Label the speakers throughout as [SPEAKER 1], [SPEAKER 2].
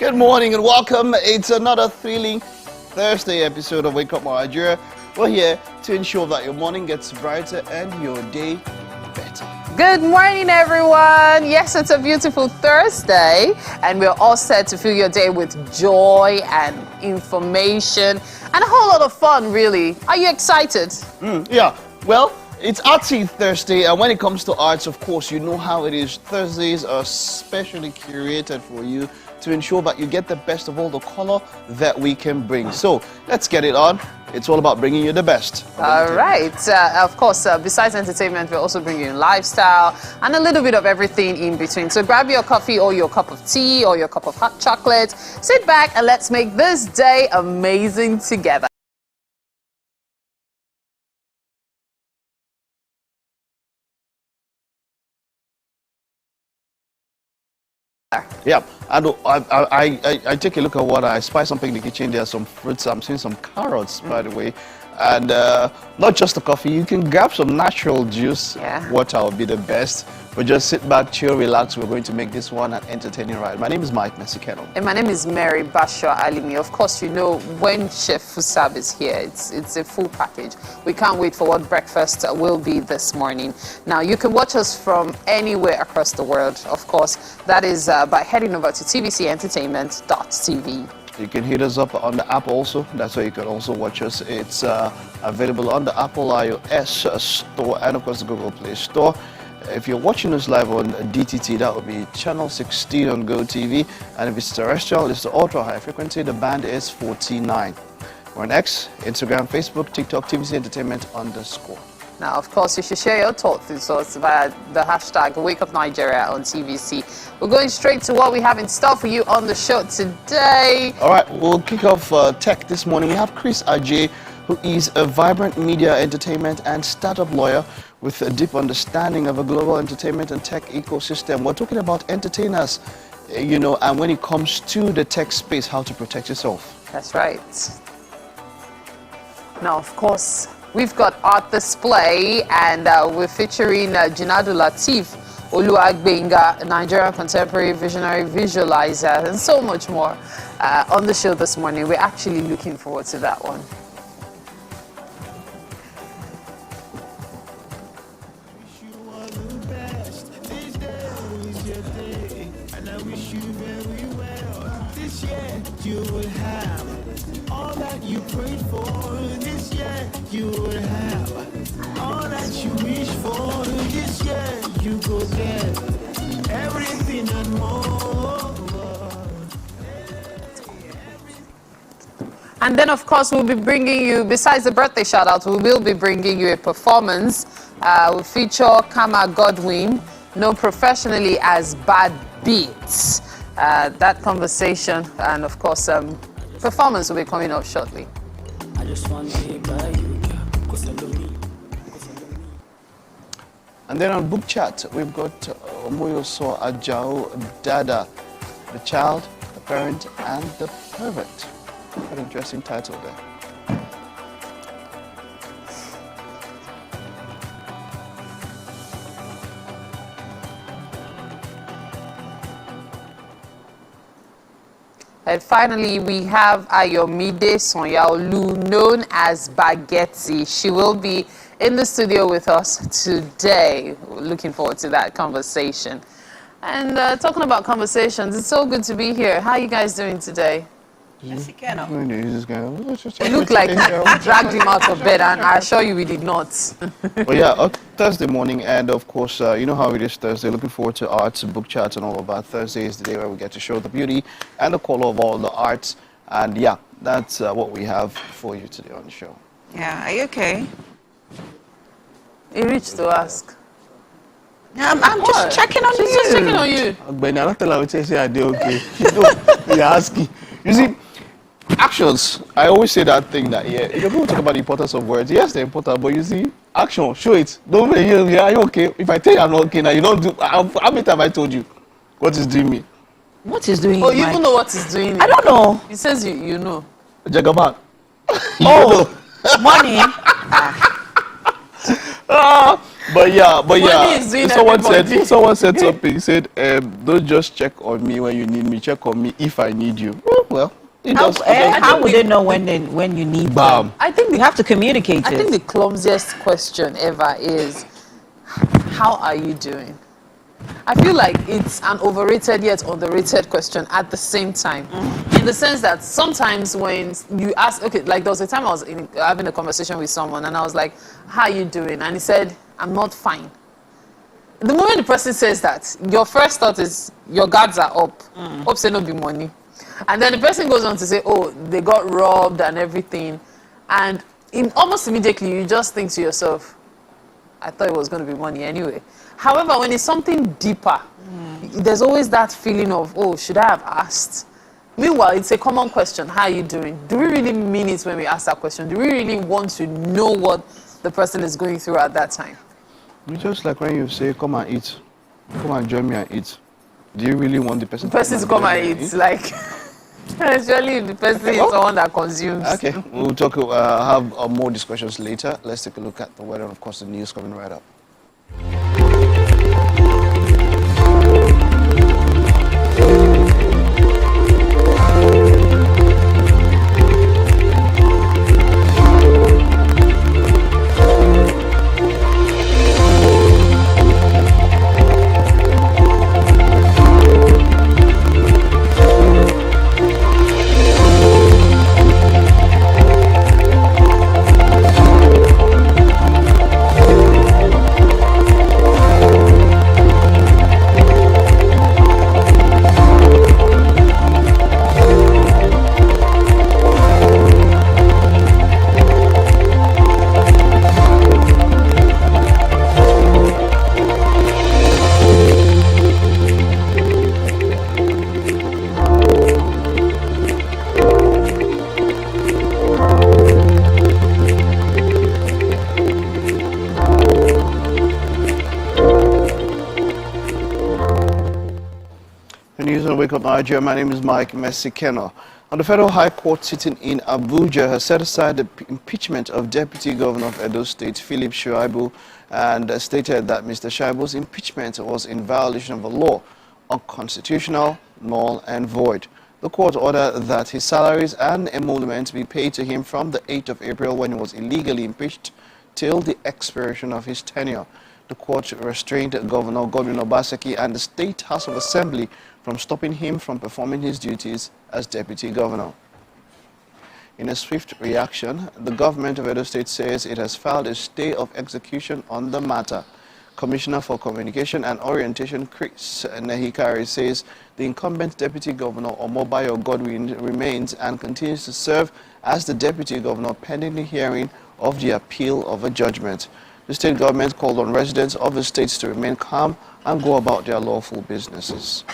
[SPEAKER 1] Good morning and welcome. It's another thrilling Thursday episode of Wake Up Nigeria. We're here to ensure that your morning gets brighter and your day better.
[SPEAKER 2] Good morning, everyone. Yes, it's a beautiful Thursday, and we're all set to fill your day with joy and information and a whole lot of fun, really. Are you excited?
[SPEAKER 1] Yeah, well, it's Artsy Thursday, and when it comes to arts, of course, you know how it is. Thursdays are specially curated for you to ensure that you get the best of all the color that we can bring. So let's get it on. It's all about bringing you the best.
[SPEAKER 2] All right. Of course, besides entertainment, we're also bringing you lifestyle and a little bit of everything in between. So grab your coffee or your cup of tea or your cup of hot chocolate. Sit back and let's make this day amazing together.
[SPEAKER 1] Yeah, I take a look at what I spy something in the kitchen. There's some fruits. I'm seeing some carrots, by the way, and not just the coffee. You can grab some natural juice.
[SPEAKER 2] Yeah.
[SPEAKER 1] Water will be the best. But just sit back, chill, relax. We're going to make this one an entertaining ride. My name is Mike Mesikeno.
[SPEAKER 2] And my name is Mary Basho Alimi. Of course, you know when Chef Fusab is here, it's a full package. We can't wait for what breakfast will be this morning. Now, you can watch us from anywhere across the world. Of course, that is by heading over to tvcentertainment.tv.
[SPEAKER 1] You can hit us up on the app also. That's where you can also watch us. It's available on the Apple iOS store and, of course, the Google Play Store. If you're watching us live on DTT, that would be channel 16 on GOTV. And if it's terrestrial, it's the ultra high frequency. The band is 49. We're on X, Instagram, Facebook, TikTok, tvcentertainment_.
[SPEAKER 2] Now, of course, you should share your thoughts with us via the hashtag Wake Up Nigeria on TVC. We're going straight to what we have in store for you on the show today.
[SPEAKER 1] All right, we'll kick off tech this morning. We have Chris Ajay, who is a vibrant media, entertainment, and startup lawyer with a deep understanding of a global entertainment and tech ecosystem. We're talking about entertainers, you know, and when it comes to the tech space, how to protect yourself.
[SPEAKER 2] That's right. Now, of course, we've got art display, and we're featuring Jinadu Latif, Oluwagbenga, a Nigerian contemporary visionary visualizer, and so much more on the show this morning. We're actually looking forward to that one.
[SPEAKER 3] You will have all that you prayed for this year. You will have all that you wish for this year. You go get everything and more.
[SPEAKER 2] And then, of course, we'll be bringing you, besides the birthday shout-out, we will be bringing you a performance. We'll feature Kama Godwin, known professionally as Bad Beats. That conversation and, of course, performance will be coming up shortly.
[SPEAKER 1] And then on Book Chat, we've got Moyoso Ajao Dada, the child, the parent, and the pervert. What an interesting title there.
[SPEAKER 2] And finally, we have Ayomide Sonyaolu, known as Baguetti. She will be in the studio with us today. We're looking forward to that conversation. And talking about conversations, it's so good to be here. How are you guys doing today?
[SPEAKER 1] You look
[SPEAKER 2] like dragged him out of bed, and I assure you we did not.
[SPEAKER 1] Well, yeah, Thursday morning, and of course, you know how it is Thursday. Looking forward to arts, book chats, and all of that. Thursday is the day where we get to show the beauty and the color of all the arts. And yeah, that's what we have for you today on the show.
[SPEAKER 4] Yeah, are you okay?
[SPEAKER 2] He reached to ask.
[SPEAKER 4] I'm just checking on you.
[SPEAKER 2] She's just checking on you.
[SPEAKER 1] But I don't tell her what say I do okay. You're asking. You see, actions. I always say that thing that people talk about the importance of words. Yes, they're important, but you see, action. Show it. Don't be are you okay? If I tell you I'm not okay now, you don't do. How many times I told you what is doing me?
[SPEAKER 4] What is doing?
[SPEAKER 2] Oh, you even know what he's doing?
[SPEAKER 4] I don't know.
[SPEAKER 2] He says you know.
[SPEAKER 1] Jagaban.
[SPEAKER 4] Oh, money.
[SPEAKER 1] But yeah,
[SPEAKER 2] Money is doing
[SPEAKER 1] someone
[SPEAKER 2] everybody.
[SPEAKER 1] said something. He said, don't just check on me when you need me. Check on me if I need you. Well, it
[SPEAKER 4] How,
[SPEAKER 1] does.
[SPEAKER 4] how would they know when you need
[SPEAKER 1] Bam.
[SPEAKER 4] them?
[SPEAKER 2] I think
[SPEAKER 4] You have to communicate
[SPEAKER 2] I
[SPEAKER 4] it.
[SPEAKER 2] think the clumsiest question ever is, how are you doing? I feel like it's an overrated yet underrated question at the same time. In the sense that sometimes when you ask, okay, like there was a time I was having a conversation with someone and I was like, how are you doing? And he said, I'm not fine. The moment the person says that, your first thought is, your guards are up. Hope say no be money. And then the person goes on to say, oh, they got robbed and everything. And almost immediately, you just think to yourself, I thought it was going to be money anyway. However, when it's something deeper, there's always that feeling of, oh, should I have asked? Meanwhile, it's a common question, how are you doing? Do we really mean it when we ask that question? Do we really want to know what the person is going through at that time?
[SPEAKER 1] It's just like when you say, come and eat. Come and join me and eat. Do you really want the person
[SPEAKER 2] The person to come and eat, like, especially if the person is someone that consumes.
[SPEAKER 1] Okay, we'll talk, have more discussions later. Let's take a look at the weather and, of course, the news coming right up. The news on Wake Up Nigeria. My name is Mike Messikeno. On the Federal High Court sitting in Abuja has set aside the impeachment of Deputy Governor of Edo State, Philip Shuaibu, and stated that Mr. Shuaibu's impeachment was in violation of the law, unconstitutional, null and void. The court ordered that his salaries and emoluments be paid to him from the 8th of April when he was illegally impeached till the expiration of his tenure. The court restrained Governor Godwin Obaseki and the State House of Assembly from stopping him from performing his duties as Deputy Governor. In a swift reaction, the government of Edo State says it has filed a stay of execution on the matter. Commissioner for Communication and Orientation Chris Nehikari says the incumbent Deputy Governor Omobayo Godwin remains and continues to serve as the Deputy Governor pending the hearing of the appeal of a judgment. The state government called on residents of the states to remain calm and go about their lawful businesses.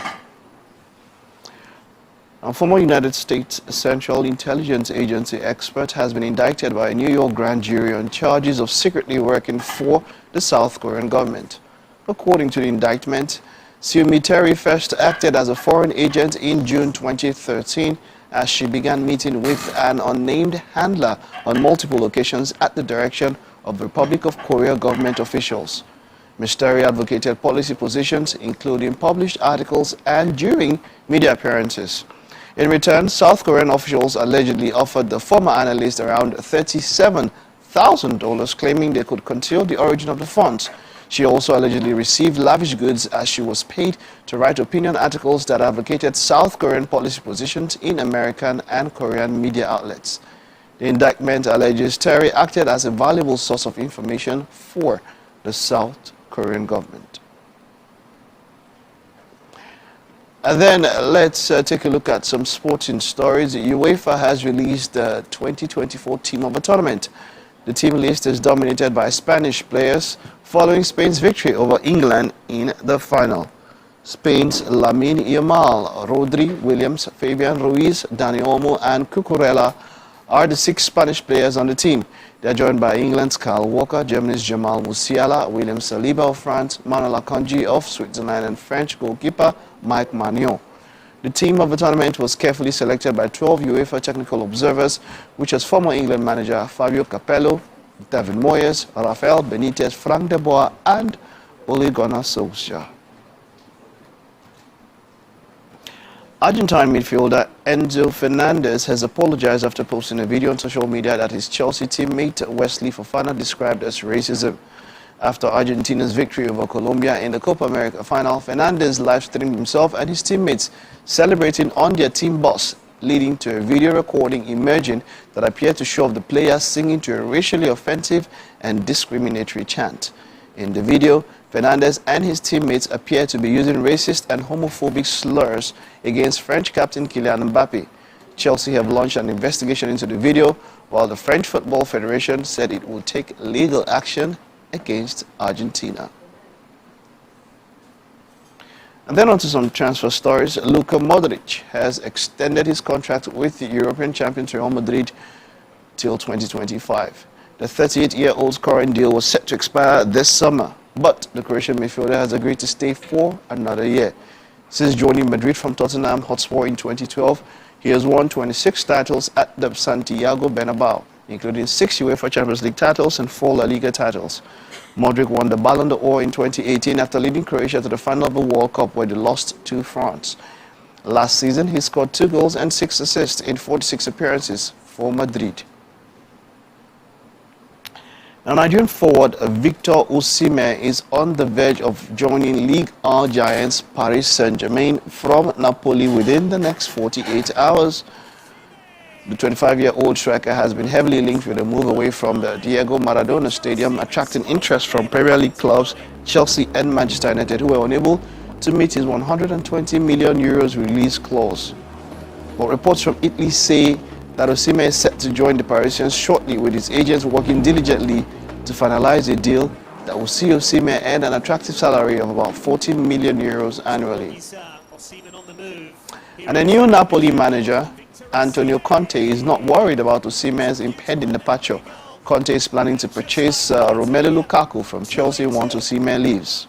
[SPEAKER 1] A former United States Central Intelligence Agency expert has been indicted by a New York grand jury on charges of secretly working for the South Korean government. According to the indictment, Seumi Terry first acted as a foreign agent in June 2013 as she began meeting with an unnamed handler on multiple occasions at the direction of the Republic of Korea government officials. Ms. Terry advocated policy positions, including published articles and during media appearances. In return, South Korean officials allegedly offered the former analyst around $37,000, claiming they could conceal the origin of the funds. She also allegedly received lavish goods as she was paid to write opinion articles that advocated South Korean policy positions in American and Korean media outlets. The indictment alleges Terry acted as a valuable source of information for the South Korean government. And then let's take a look at some sporting stories. UEFA has released the 2024 team of the tournament. The team list is dominated by Spanish players following Spain's victory over England in the final. Spain's Lamine Yamal, Rodri, Williams, Fabian Ruiz, Dani Olmo and Cucurella are the 6 Spanish players on the team. They are joined by England's Kyle Walker, Germany's Jamal Musiala, William Saliba of France, Manuel Akanji of Switzerland, and French goalkeeper Mike Maignan. The team of the tournament was carefully selected by 12 UEFA technical observers, which has former England manager Fabio Capello, David Moyes, Rafael Benitez, Frank de Boer, and Ole Gunnar Solskjaer. Argentine midfielder Enzo Fernandez has apologized after posting a video on social media that his Chelsea teammate Wesley Fofana described as racism. After Argentina's victory over Colombia in the Copa America final, Fernandez live-streamed himself and his teammates celebrating on their team bus, leading to a video recording emerging that appeared to show the players singing to a racially offensive and discriminatory chant. In the video, Fernandez and his teammates appear to be using racist and homophobic slurs against French captain Kylian Mbappe. Chelsea have launched an investigation into the video, while the French Football Federation said it will take legal action against Argentina. And then on to some transfer stories. Luka Modric has extended his contract with the European champions Real Madrid till 2025. The 38-year-old's current deal was set to expire this summer, but the Croatian midfielder has agreed to stay for another year. Since joining Madrid from Tottenham Hotspur in 2012, he has won 26 titles at the Santiago Bernabeu, including 6 UEFA Champions League titles and 4 La Liga titles. Modric won the Ballon d'Or in 2018 after leading Croatia to the final of the World Cup, where they lost to France. Last season, he scored 2 goals and 6 assists in 46 appearances for Madrid. Now, Nigerian forward Victor Osimhen is on the verge of joining Ligue 1 giants Paris Saint-Germain from Napoli within the next 48 hours. The 25-year-old striker has been heavily linked with a move away from the Diego Maradona Stadium, attracting interest from Premier League clubs Chelsea and Manchester United, who were unable to meet his 120 million euros release clause. But reports from Italy say that Osimhen is set to join the Parisians shortly, with his agents working diligently to finalize a deal that will see Osimhen earn an attractive salary of about 14 million euros annually. And a new Napoli manager, Antonio Conte, is not worried about Osimhen's impending departure. Conte is planning to purchase Romelu Lukaku from Chelsea once Osimhen leaves.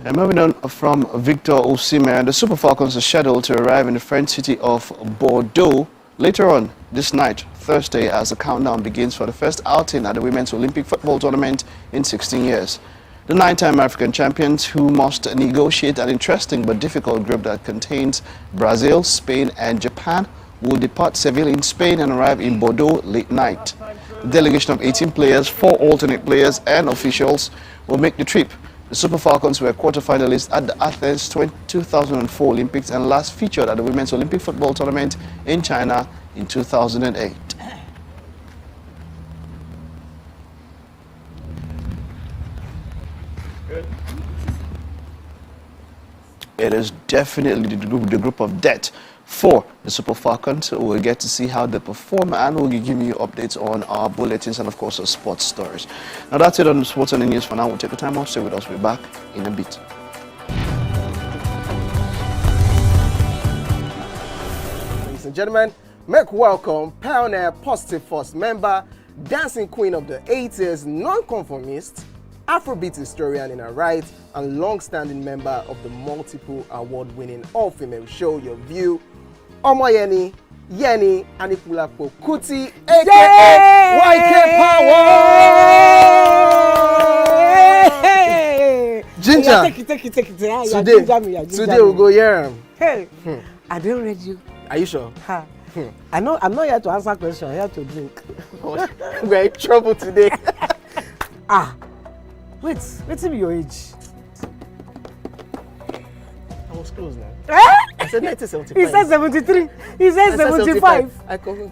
[SPEAKER 1] And moving on from Victor Osimhen, the Super Falcons are scheduled to arrive in the French city of Bordeaux later on this night, Thursday, as the countdown begins for the first outing at the Women's Olympic Football Tournament in 16 years. The 9-time African champions, who must negotiate an interesting but difficult group that contains Brazil, Spain and Japan, will depart Seville in Spain and arrive in Bordeaux late night. The delegation of 18 players, 4 alternate players and officials will make the trip. The Super Falcons were quarterfinalists at the Athens 2004 Olympics and last featured at the Women's Olympic Football Tournament in China in 2008. It is definitely the group of death for the Super Falcons. We'll get to see how they perform, and we'll be giving you updates on our bulletins and, of course, our sports stories. Now, that's it on the sports and the news for now. We'll take a time off. Stay with us. We'll be back in a bit.
[SPEAKER 5] Ladies and gentlemen, make welcome pioneer Positive Force member, dancing queen of the 80s, non-conformist, Afrobeat historian in her right, and long-standing member of the multiple award-winning all-female show Your View, Omoyeni, Yeni, Anikulapo Kuti, aka YK Power! Ginger!
[SPEAKER 6] Take it.
[SPEAKER 5] Today we'll go here.
[SPEAKER 6] Hey, I don't read you.
[SPEAKER 5] Are you sure?
[SPEAKER 6] Ha. I'm not here to answer questions, I'm here to drink.
[SPEAKER 5] We're in trouble today.
[SPEAKER 6] Wait till your age.
[SPEAKER 5] I was close now.
[SPEAKER 6] Eh?
[SPEAKER 5] I said 1975.
[SPEAKER 6] He said 73. He said 75.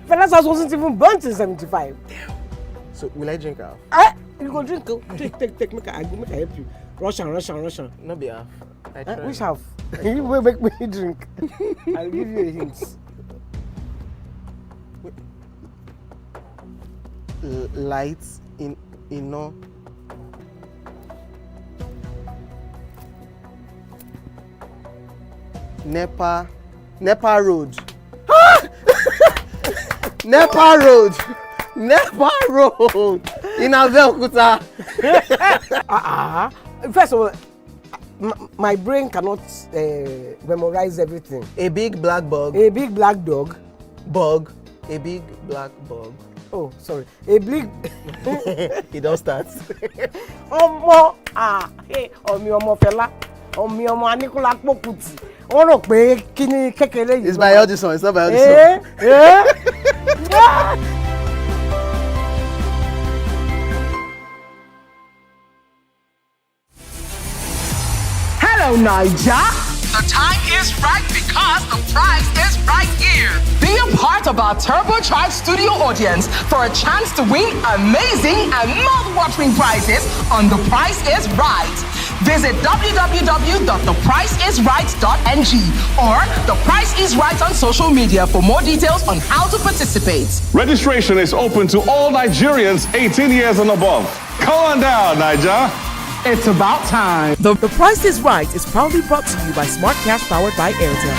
[SPEAKER 6] Fellas wasn't even born till 75.
[SPEAKER 5] So will I drink half?
[SPEAKER 6] You go drink. Take. Make I help you. Russian.
[SPEAKER 5] No be half.
[SPEAKER 6] Which half? You will make me drink. I'll give you a hint.
[SPEAKER 5] Lights in no. Nepa Road. Nepa Road. Nepa Road. In Abeokuta.
[SPEAKER 6] First of all, my brain cannot memorize everything.
[SPEAKER 5] A big black bug.
[SPEAKER 6] A big black dog.
[SPEAKER 5] Bug. A big black bug.
[SPEAKER 6] Oh, sorry. A big.
[SPEAKER 5] It don't start.
[SPEAKER 6] Ọmọ ọmọ fẹlá ọmọ Aníkúlá Pókùtì wọ́n rò pé kí ni kékeré yìí.
[SPEAKER 5] It's my eldest son. It's not my eldest son.
[SPEAKER 6] Hello, Niger.
[SPEAKER 7] The time is right because the prize is right here. Be a part of our turbocharged studio audience for a chance to win amazing and mouth-watering prizes on The Price is Right. Visit www.thepriceisright.ng or The Price is Right on social media for more details on how to participate.
[SPEAKER 8] Registration is open to all Nigerians 18 years and above. Come on down, Niger.
[SPEAKER 6] It's about time.
[SPEAKER 9] The Price is Right is proudly brought to you by Smart Cash powered by Airtel.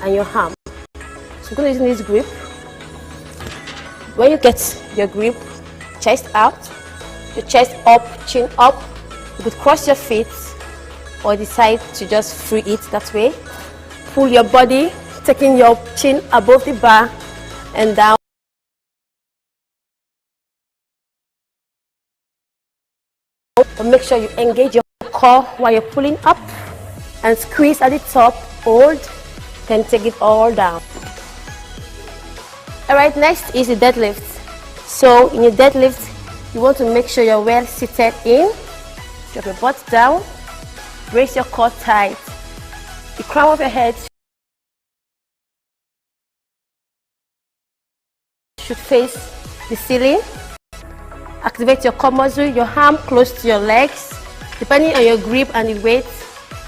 [SPEAKER 10] And your arm. So we're going to use this grip. When you get your grip, chest out, your chest up, chin up, you could cross your feet or decide to just free it that way. Pull your body, taking your chin above the bar and down. But make sure you engage your core while you're pulling up and squeeze at the top, hold. Then take it all down. Alright, next is the deadlift. So in your deadlift, you want to make sure you're well seated in. Drop your butt down. Brace your core tight. The crown of your head should face the ceiling. Activate your core muscle, your arm close to your legs. Depending on your grip and the weight,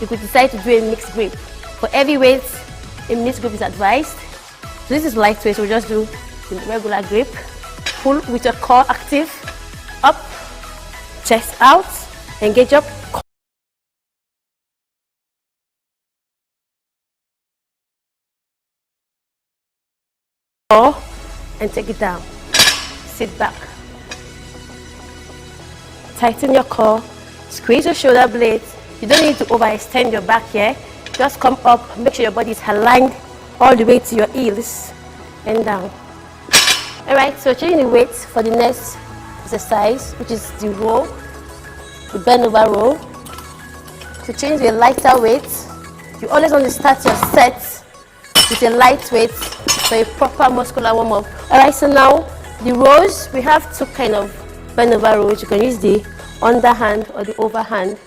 [SPEAKER 10] you could decide to do a mixed grip. For heavy weights, a mixed grip is advised. So this is lightweight, so we just do the regular grip. Pull with your core active, up, chest out, engage up. Core, and take it down. Sit back. Tighten your core, squeeze your shoulder blades. You don't need to overextend your back here. Just come up, make sure your body is aligned all the way to your heels and down. Alright, so changing the weight for the next exercise, which is the row, the bend over row. To change to a lighter weight, you always want to start your set with a light weight for a proper muscular warm-up. Alright, so now the rows, we have two kind of bend over rows. You can use the underhand or the overhand.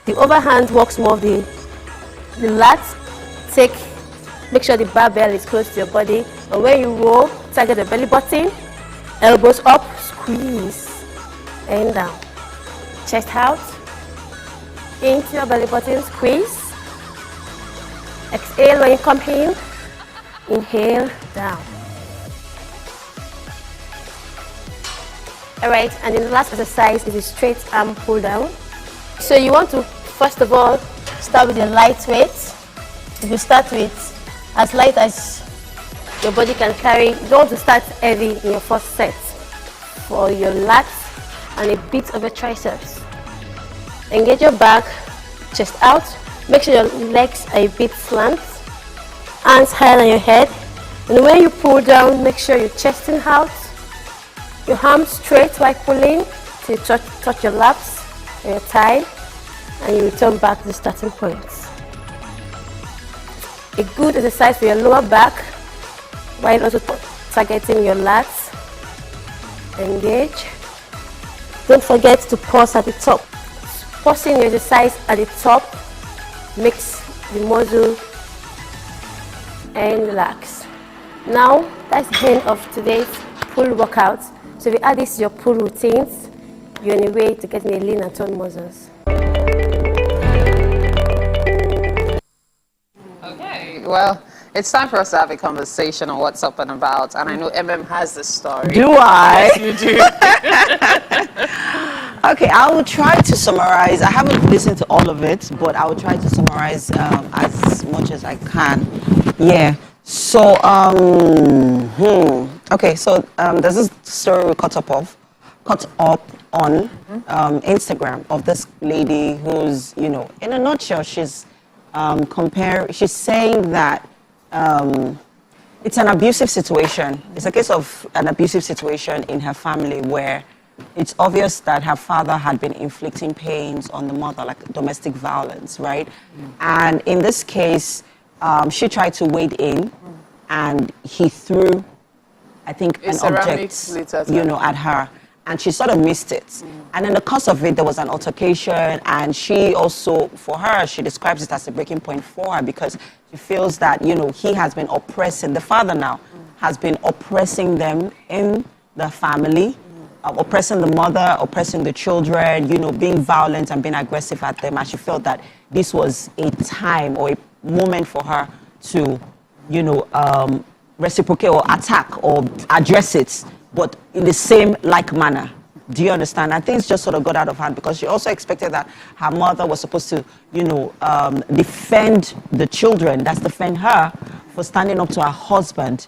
[SPEAKER 10] The overhand works more of the lats. Make sure the barbell is close to your body, and when you roll, target the belly button, elbows up, squeeze, and down. Chest out, into your belly button, squeeze. Exhale when you come in, Inhale, down. All right, and then the last exercise is a straight arm pull down. So you want to, first of all, start with your light weight. If you start with as light as your body can carry, you don't want to start heavy in your first set. For your lats and a bit of your triceps. Engage your back, chest out. Make sure your legs are a bit slant. Hands higher than your head. And when you pull down, make sure you're chesting out. Your arms straight while pulling till you touch your laps or your thigh, and you return back to the starting point. A good exercise for your lower back while also targeting your lats. Engage. Don't forget to pause at the top. Pausing your exercise at the top makes the muscle and relax. Now, that's the end of today's pull workout. So if you add this to your pull routines, you're on your way to getting a lean and toned muscles.
[SPEAKER 2] Okay, well, it's time for us to have a conversation on what's up and about. And I know has the story.
[SPEAKER 4] Do I?
[SPEAKER 2] Yes, you do.
[SPEAKER 4] Okay, I will try to summarize. I haven't listened to all of it, but I will try to summarize as much as I can. Yeah. So, okay, so there's this story we caught up on Instagram of this lady who's, you know, in a nutshell, she's saying that it's an abusive situation. It's a case of an abusive situation in her family where it's obvious that her father had been inflicting pains on the mother, like domestic violence, right? And in this case, she tried to wade in, and he threw, I think, an object, you know, at her, and she sort of missed it. And in the course of it, there was an altercation, and she also, for her, she describes it as a breaking point for her because she feels that, you know, he has been oppressing, the father now has been oppressing them in the family, oppressing the mother, oppressing the children, you know, being violent and being aggressive at them. And she felt that this was a time or a moment for her to, you know, reciprocate or attack or address it, but in the same like manner. Do you understand? And things just sort of got out of hand because she also expected that her mother was supposed to, you know, defend the children, that's defend her for standing up to her husband.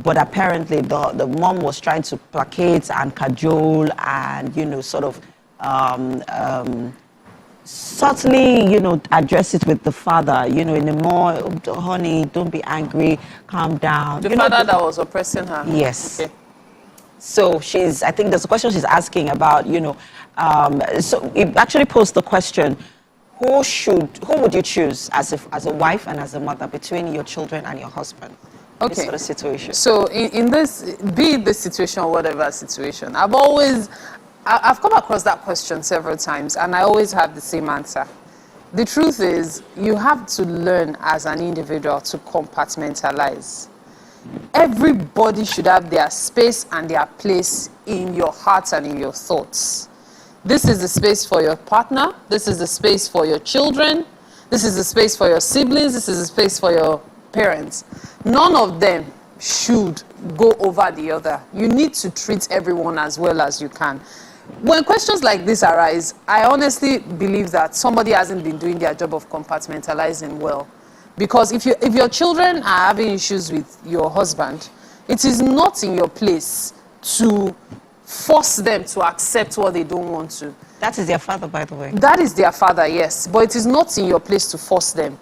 [SPEAKER 4] But apparently the mom was trying to placate and cajole and, you know, sort of subtly, you know, address it with the father, you know, in a more, oh, honey, don't be angry, calm down.
[SPEAKER 2] The father that was oppressing her?
[SPEAKER 4] Yes.
[SPEAKER 2] Okay.
[SPEAKER 4] So I think there's a question she's asking about, you know, so it actually posed the question, who would you choose as a wife and as a mother between your children and your husband?
[SPEAKER 2] Okay.
[SPEAKER 4] This sort of situation.
[SPEAKER 2] So in this, be it this situation or whatever situation, I've come across that question several times, and I always have the same answer. The truth is, you have to learn as an individual to compartmentalize. Everybody should have their space and their place in your heart and in your thoughts. This is the space for your partner. This is the space for your children. This is the space for your siblings. This is the space for your parents. None of them should go over the other. You need to treat everyone as well as you can. When questions like this arise, I honestly believe that somebody hasn't been doing their job of compartmentalizing well. Because if your children are having issues with your husband, it is not in your place to force them to accept what they don't want to.
[SPEAKER 4] That is their father, by the way.
[SPEAKER 2] That is their father, yes. But it is not in your place to force them.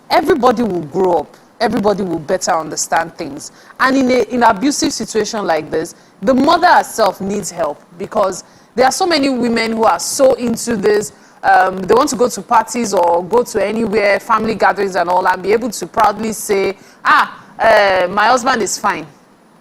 [SPEAKER 2] Everybody will grow up. Everybody will better understand things. And in an abusive situation like this, the mother herself needs help because there are so many women who are so into this. They want to go to parties or go to anywhere, family gatherings and all, and be able to proudly say, my husband is fine.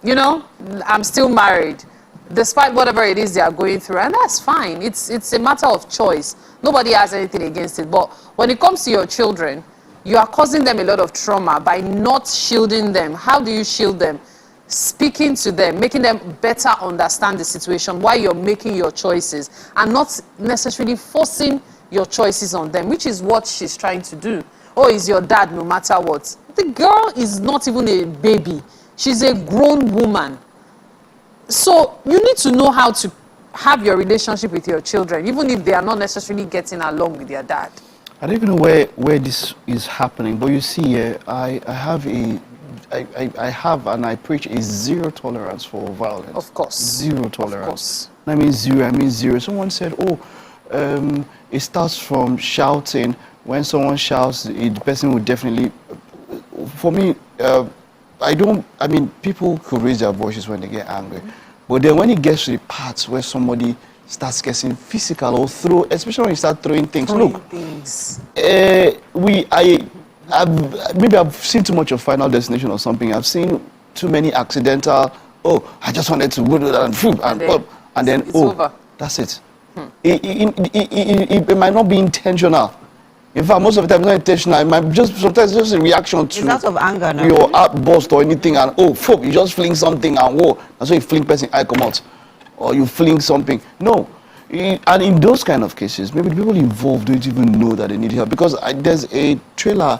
[SPEAKER 2] You know, I'm still married, despite whatever it is they are going through. And that's fine. It's a matter of choice. Nobody has anything against it. But when it comes to your children, you are causing them a lot of trauma by not shielding them. How do you shield them? Speaking to them, making them better understand the situation while you're making your choices and not necessarily forcing your choices on them, which is what she's trying to do. Oh, is your dad no matter what. The girl is not even a baby. She's a grown woman. So you need to know how to have your relationship with your children, even if they are not necessarily getting along with their dad.
[SPEAKER 1] I don't even know where this is happening, but you see, I have and I preach a zero tolerance for violence.
[SPEAKER 2] Of course.
[SPEAKER 1] Zero tolerance.
[SPEAKER 2] Of course.
[SPEAKER 1] I mean zero. Someone said, it starts from shouting. When someone shouts, the person will definitely, for me, people could raise their voices when they get angry. But then when it gets to the parts where somebody starts getting physical or especially when you start throwing things. Maybe I've seen too much of Final Destination or something. I've seen too many accidental, I just wanted to go to that and then it's over. That's it. It might not be intentional. In fact, most of the time it's not intentional. It might sometimes just a reaction to
[SPEAKER 4] it's out of anger now.
[SPEAKER 1] Your outburst or anything, and you just fling something and that's why you fling person eye come out. Or you fling something. No. And in those kind of cases, maybe the people involved don't even know that they need help. Because there's a trailer,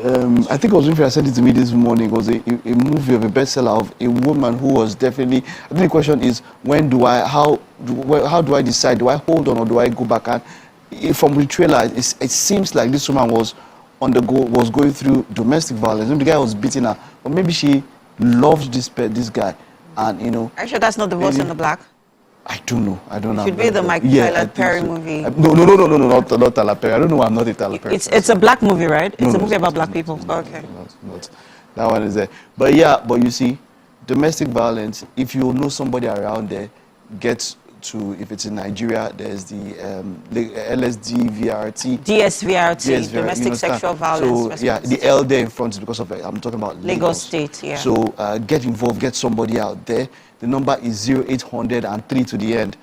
[SPEAKER 1] I think it was when I sent it to me this morning, it was a movie of a bestseller of a woman who was definitely, I think the question is, how do I decide? Do I hold on or do I go back? And from the trailer, it seems like this woman was going through domestic violence. Maybe the guy was beating her, but maybe she loved this guy. And
[SPEAKER 4] Are you sure that's not Divorce in the Black?
[SPEAKER 1] I don't know. It
[SPEAKER 4] should be the Tyler Perry movie.
[SPEAKER 1] No, not Tyler Perry. I don't know why I'm not a Tyler Perry.
[SPEAKER 4] It's a black movie, right? It's a movie about black people. Okay.
[SPEAKER 1] Not. That one is there. But you see, domestic violence, if you know somebody around there, if it's in Nigeria, there's the LSD, VRT.
[SPEAKER 4] DSVRT, domestic sexual violence.
[SPEAKER 1] So, the L there in front is because of, I'm talking about
[SPEAKER 4] Lagos State, yeah.
[SPEAKER 1] So, get involved, get somebody out there. The number is 0800 and 3 to the end.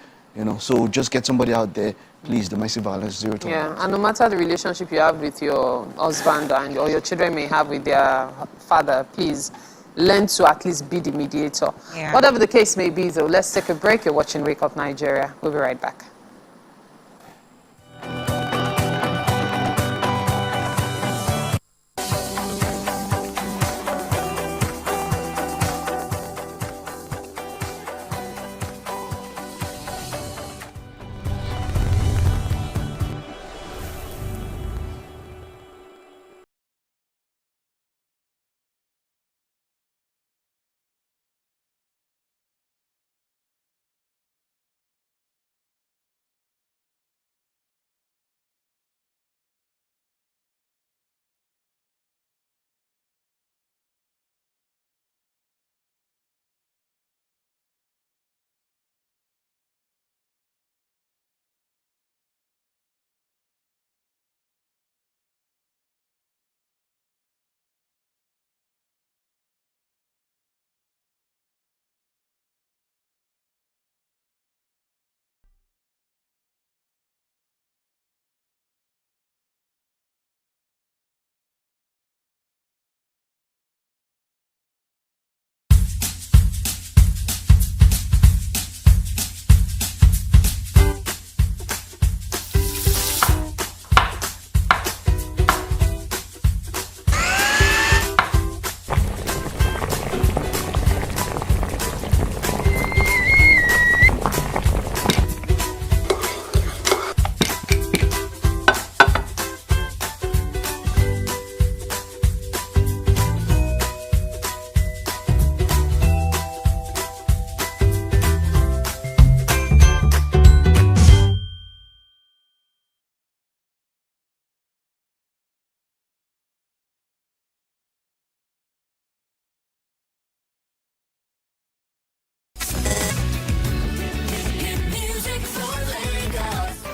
[SPEAKER 1] So just get somebody out there, please. Domestic violence, zero tolerance.
[SPEAKER 2] Yeah, and no matter the relationship you have with your husband or your children may have with their father, please learn to at least be the mediator.
[SPEAKER 4] Yeah.
[SPEAKER 2] Whatever the case may be, though, let's take a break. You're watching Wake Up Nigeria. We'll be right back.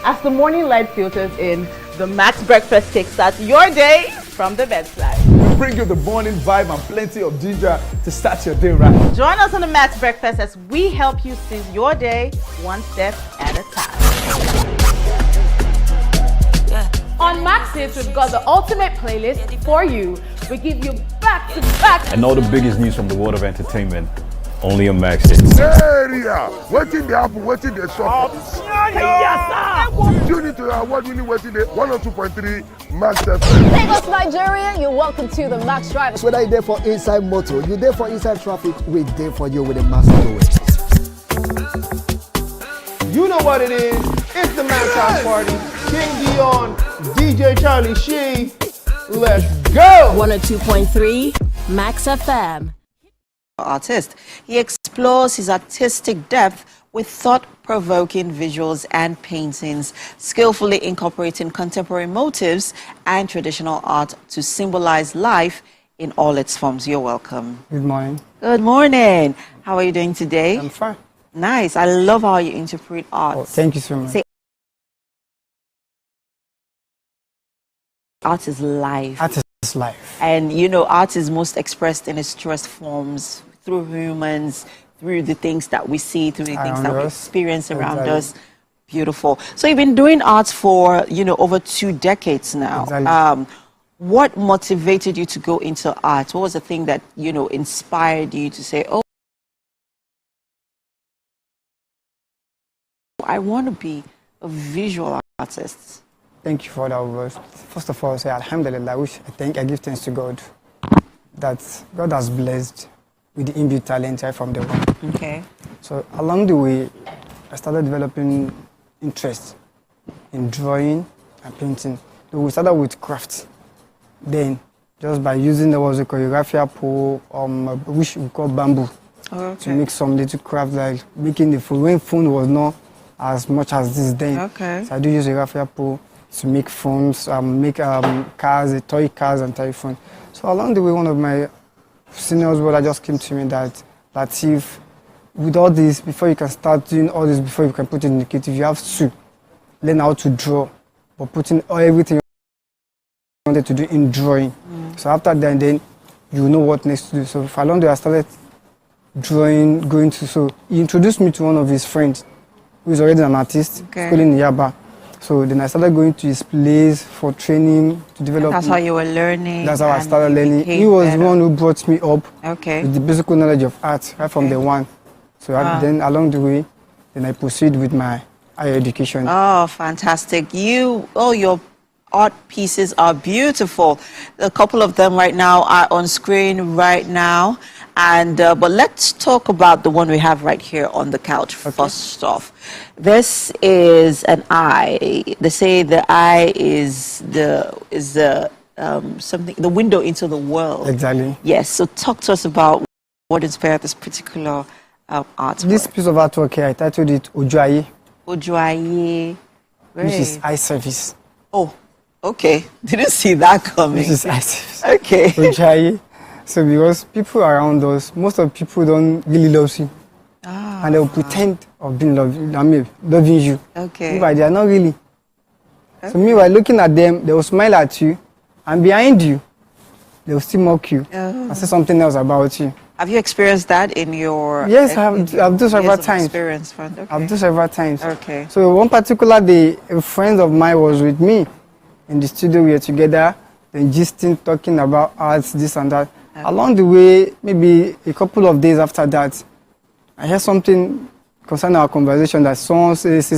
[SPEAKER 11] As the morning light filters in, the Max Breakfast kickstarts your day from the bedside.
[SPEAKER 12] We bring you the morning vibe and plenty of ginger to start your day right.
[SPEAKER 11] Join us on the Max Breakfast as we help you seize your day one step at a time. On Max Hits, we've got the ultimate playlist for you. We give you back-to-back.
[SPEAKER 13] And all the biggest news from the world of entertainment.
[SPEAKER 8] only a Max hit.
[SPEAKER 13] Area! Waiting the apple, waiting the shop. Tune into our award-winning waiting the 102.3 Max FM.
[SPEAKER 14] Lagos, Nigeria, you're welcome to the Max Drive.
[SPEAKER 15] Whether you're there for inside motor, you're there for inside traffic, we're there for you with a Max Drive.
[SPEAKER 5] You know what it is. It's the Max House Party. King Dion, DJ Charlie Sheen. Let's go!
[SPEAKER 14] 102.3 Max FM.
[SPEAKER 4] Artist. He explores his artistic depth with thought-provoking visuals and paintings, skillfully incorporating contemporary motifs and traditional art to symbolize life in all its forms. You're welcome.
[SPEAKER 16] Good morning.
[SPEAKER 4] Good morning. How are you doing today?
[SPEAKER 16] I'm fine.
[SPEAKER 4] Nice. I love how you interpret art.
[SPEAKER 16] Oh, thank you so much.
[SPEAKER 4] Say, art is life.
[SPEAKER 16] Art is life.
[SPEAKER 4] And you know, art is most expressed in its truest forms through humans, through the things that we see, through the things that we experience around us. Beautiful. So you've been doing art for, you know, over 2 decades now.
[SPEAKER 16] Exactly.
[SPEAKER 4] What motivated you to go into art? What was the thing that, you know, inspired you to say, oh, I want to be a visual artist?
[SPEAKER 16] Thank you for that verse. First of all, say Alhamdulillah. I give thanks to God that God has blessed with the inbuilt talent right from the one.
[SPEAKER 4] Okay.
[SPEAKER 16] So along the way, I started developing interest in drawing and painting. So we started with craft. Then, just by using the was a choreography pole, which we call bamboo, to make some little craft like making the phone. When phone was not as much as this then, so I do use a raffia pole to make phones, make cars, toy cars and toy phones. So along the way, one of my seniors brother just came to me that Latif, with all this, before you can start doing all this, before you can put it in the creative, you have to learn how to draw, but putting everything you wanted to do in drawing. So after that, then you know what next to do. So for along the way, I started drawing, so he introduced me to one of his friends, who is already an artist, schooling in Yaba. So then I started going to his place for training to develop.
[SPEAKER 4] And that's how you were learning.
[SPEAKER 16] That's how I started learning. He was the one who brought me up with the basic knowledge of art right from the one. So then along the way, then I proceed with my higher education.
[SPEAKER 4] Oh, fantastic. All your art pieces are beautiful. A couple of them right now are on screen right now. And but let's talk about the one we have right here on the couch first off. This is an eye. They say the eye is the window into the world.
[SPEAKER 16] Exactly.
[SPEAKER 4] Yes. So talk to us about what inspired this particular artwork.
[SPEAKER 16] This piece of artwork here, I titled it Ojuaye.
[SPEAKER 4] Ojuaye.
[SPEAKER 16] Which is eye service.
[SPEAKER 4] Oh, okay. Didn't see that coming.
[SPEAKER 16] Which is eye service.
[SPEAKER 4] Okay.
[SPEAKER 16] Ojuaye. So because people around us, most of people don't really love you. And they'll pretend of being loving you.
[SPEAKER 4] Okay.
[SPEAKER 16] But they are not really. So meanwhile, looking at them, they will smile at you. And behind you, they will still mock you and say something else about you.
[SPEAKER 4] Have you experienced that in your...
[SPEAKER 16] Yes, I've done several times.
[SPEAKER 4] Experience, okay.
[SPEAKER 16] I've done several times.
[SPEAKER 4] Okay.
[SPEAKER 16] So one particular day, a friend of mine was with me in the studio. We were together, then gisting, talking about arts, this and that. Okay. Along the way, maybe a couple of days after that, I heard something concerning our conversation that someone says,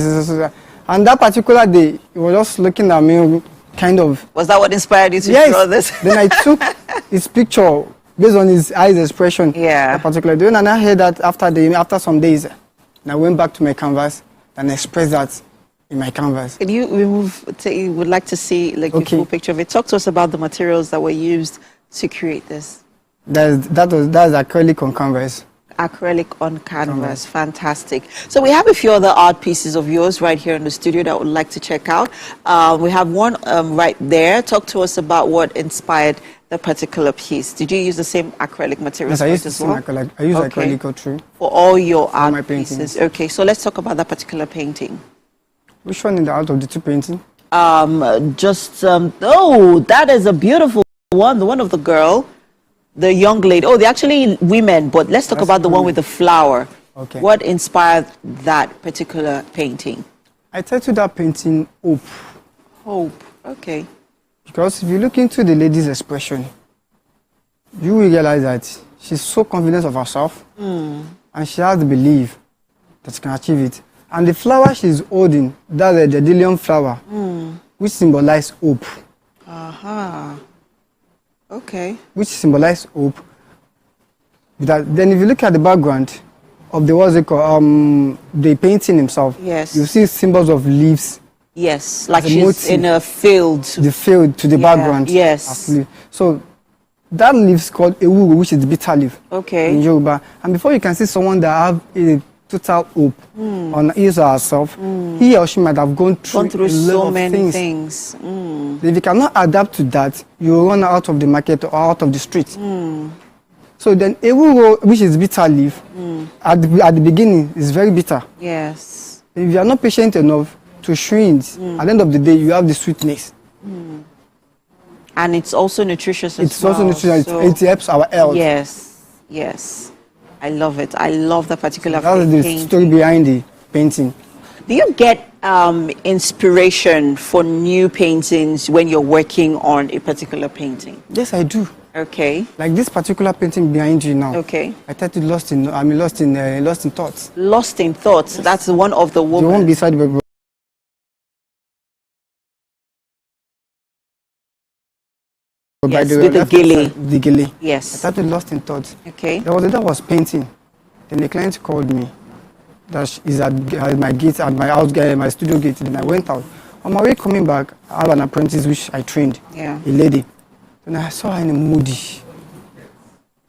[SPEAKER 16] and that particular day, he was just looking at me, kind of.
[SPEAKER 4] Was that what inspired you to draw this?
[SPEAKER 16] Then I took his picture based on his eyes expression.
[SPEAKER 4] Yeah.
[SPEAKER 16] That particular day, and I heard that after some days, and I went back to my canvas and expressed that in my canvas.
[SPEAKER 4] Can you you would like to see like the full picture of it? Talk to us about the materials that were used to create this.
[SPEAKER 16] That's acrylic on canvas.
[SPEAKER 4] Acrylic on canvas. Fantastic. So we have a few other art pieces of yours right here in the studio that I would like to check out. We have one right there. Talk to us about what inspired the particular piece. Did you use the same acrylic materials?
[SPEAKER 16] Yes, I used the same acrylic. I use acrylic true.
[SPEAKER 4] For all your
[SPEAKER 16] for
[SPEAKER 4] art
[SPEAKER 16] my
[SPEAKER 4] pieces. Okay, so let's talk about that particular painting.
[SPEAKER 16] Which one in the out of the two paintings?
[SPEAKER 4] Oh, that is a beautiful one. The one of the girl. The young lady. Oh, they're actually women, but let's talk about the one with the flower.
[SPEAKER 16] Okay.
[SPEAKER 4] What inspired that particular painting?
[SPEAKER 16] I titled that painting Hope.
[SPEAKER 4] Hope. Okay.
[SPEAKER 16] Because if you look into the lady's expression, you will realize that she's so confident of herself, and she has the belief that she can achieve it. And the flower she's holding, that's the dandelion flower, which symbolizes hope.
[SPEAKER 4] Okay.
[SPEAKER 16] Which symbolizes hope. Then if you look at the background of the, what's it called, the painting himself,
[SPEAKER 4] yes,
[SPEAKER 16] you see symbols of leaves.
[SPEAKER 4] Yes, like she's in a field.
[SPEAKER 16] The field to the background.
[SPEAKER 4] Yes.
[SPEAKER 16] Absolutely. So that leaf is called ewuro, which is the bitter leaf.
[SPEAKER 4] Okay.
[SPEAKER 16] In Yoruba. And before you can see someone that have a total hope on his or herself, he or she might have gone through
[SPEAKER 4] so many things.
[SPEAKER 16] If you cannot adapt to that, you run out of the market or out of the street. So then ewuro, which is bitter leaf, at the beginning is very bitter.
[SPEAKER 4] Yes.
[SPEAKER 16] If you are not patient enough to shrink, at the end of the day, you have the sweetness.
[SPEAKER 4] And it's also nutritious as well.
[SPEAKER 16] It's also nutritious. So it helps our health.
[SPEAKER 4] Yes, yes. I love it. I love the particular
[SPEAKER 16] painting. That's the story behind the painting.
[SPEAKER 4] Do you get inspiration for new paintings when you're working on a particular painting?
[SPEAKER 16] Yes, I do.
[SPEAKER 4] Okay.
[SPEAKER 16] Like this particular painting behind you now.
[SPEAKER 4] Okay.
[SPEAKER 16] I titled lost in thoughts.
[SPEAKER 4] Lost in thoughts. Yes. That's one of the women.
[SPEAKER 16] The one beside the
[SPEAKER 4] yes, with the gilly.
[SPEAKER 16] The gilly.
[SPEAKER 4] Yes.
[SPEAKER 16] I started lost in thoughts.
[SPEAKER 4] Okay.
[SPEAKER 16] That was painting. Then the client called me. That is at my gate, at my house, my studio gate. Then I went out. On my way coming back, I have an apprentice which I trained.
[SPEAKER 4] Yeah.
[SPEAKER 16] A lady. Then I saw her in a moody,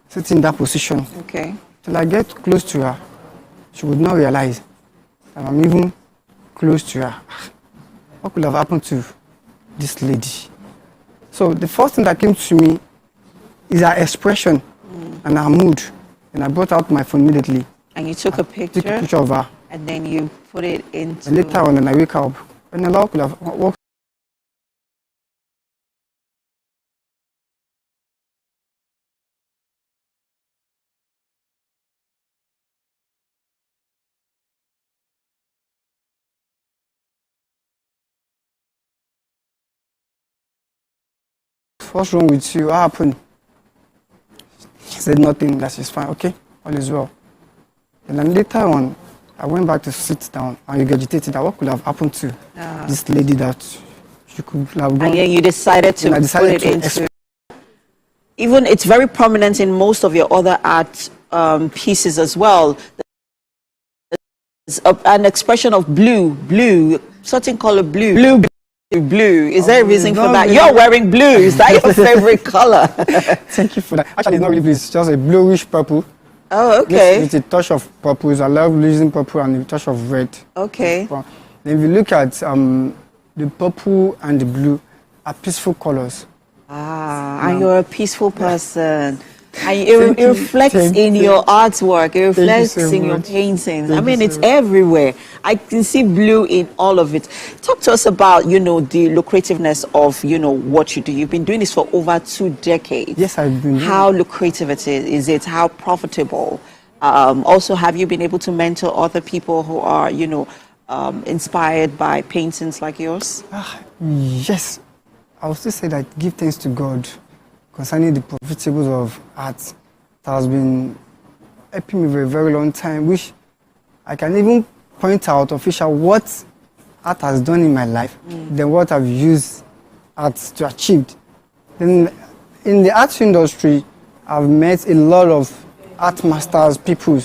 [SPEAKER 16] sitting in that position.
[SPEAKER 4] Okay.
[SPEAKER 16] Till I get close to her, she would not realize that I'm even close to her. What could have happened to this lady? So the first thing that came to me is her expression and her mood. And I brought out my phone immediately.
[SPEAKER 4] And you took a picture?
[SPEAKER 16] Took a picture of her.
[SPEAKER 4] And then you put it into...
[SPEAKER 16] And later on, when I wake up, and Allah could have walked. What's wrong with you? What happened? She said nothing, that she's fine. Okay, all is well. And then later on, I went back to sit down and regurgitated that what could have happened to this lady that she could have gone.
[SPEAKER 4] And then you decided to put it into... Even it's very prominent in most of your other art pieces as well. There's an expression of blue, certain color blue. Blue. Is there a reason for that? You're wearing blue. Is that your favorite color?
[SPEAKER 16] Thank you for that. Actually, it's not really blue. It's just a bluish purple.
[SPEAKER 4] Oh, okay.
[SPEAKER 16] With a touch of purple. I love using purple and a touch of red.
[SPEAKER 4] Okay.
[SPEAKER 16] Then if you look at the purple and the blue are peaceful colors.
[SPEAKER 4] And you're a peaceful person. And it reflects in your artwork. It reflects in your paintings. I mean, it's everywhere. I can see blue in all of it. Talk to us about, the lucrativeness of, what you do. You've been doing this for over 2 decades.
[SPEAKER 16] Yes, I've been.
[SPEAKER 4] How lucrative it is? Is it? How profitable? Also, have you been able to mentor other people who are, inspired by paintings like yours?
[SPEAKER 16] Yes. I would still say that give thanks to God concerning the profitables of art that has been helping me for a very long time, which I can even point out official what art has done in my life, than what I've used art to achieve. Then in the arts industry, I've met a lot of art masters, people,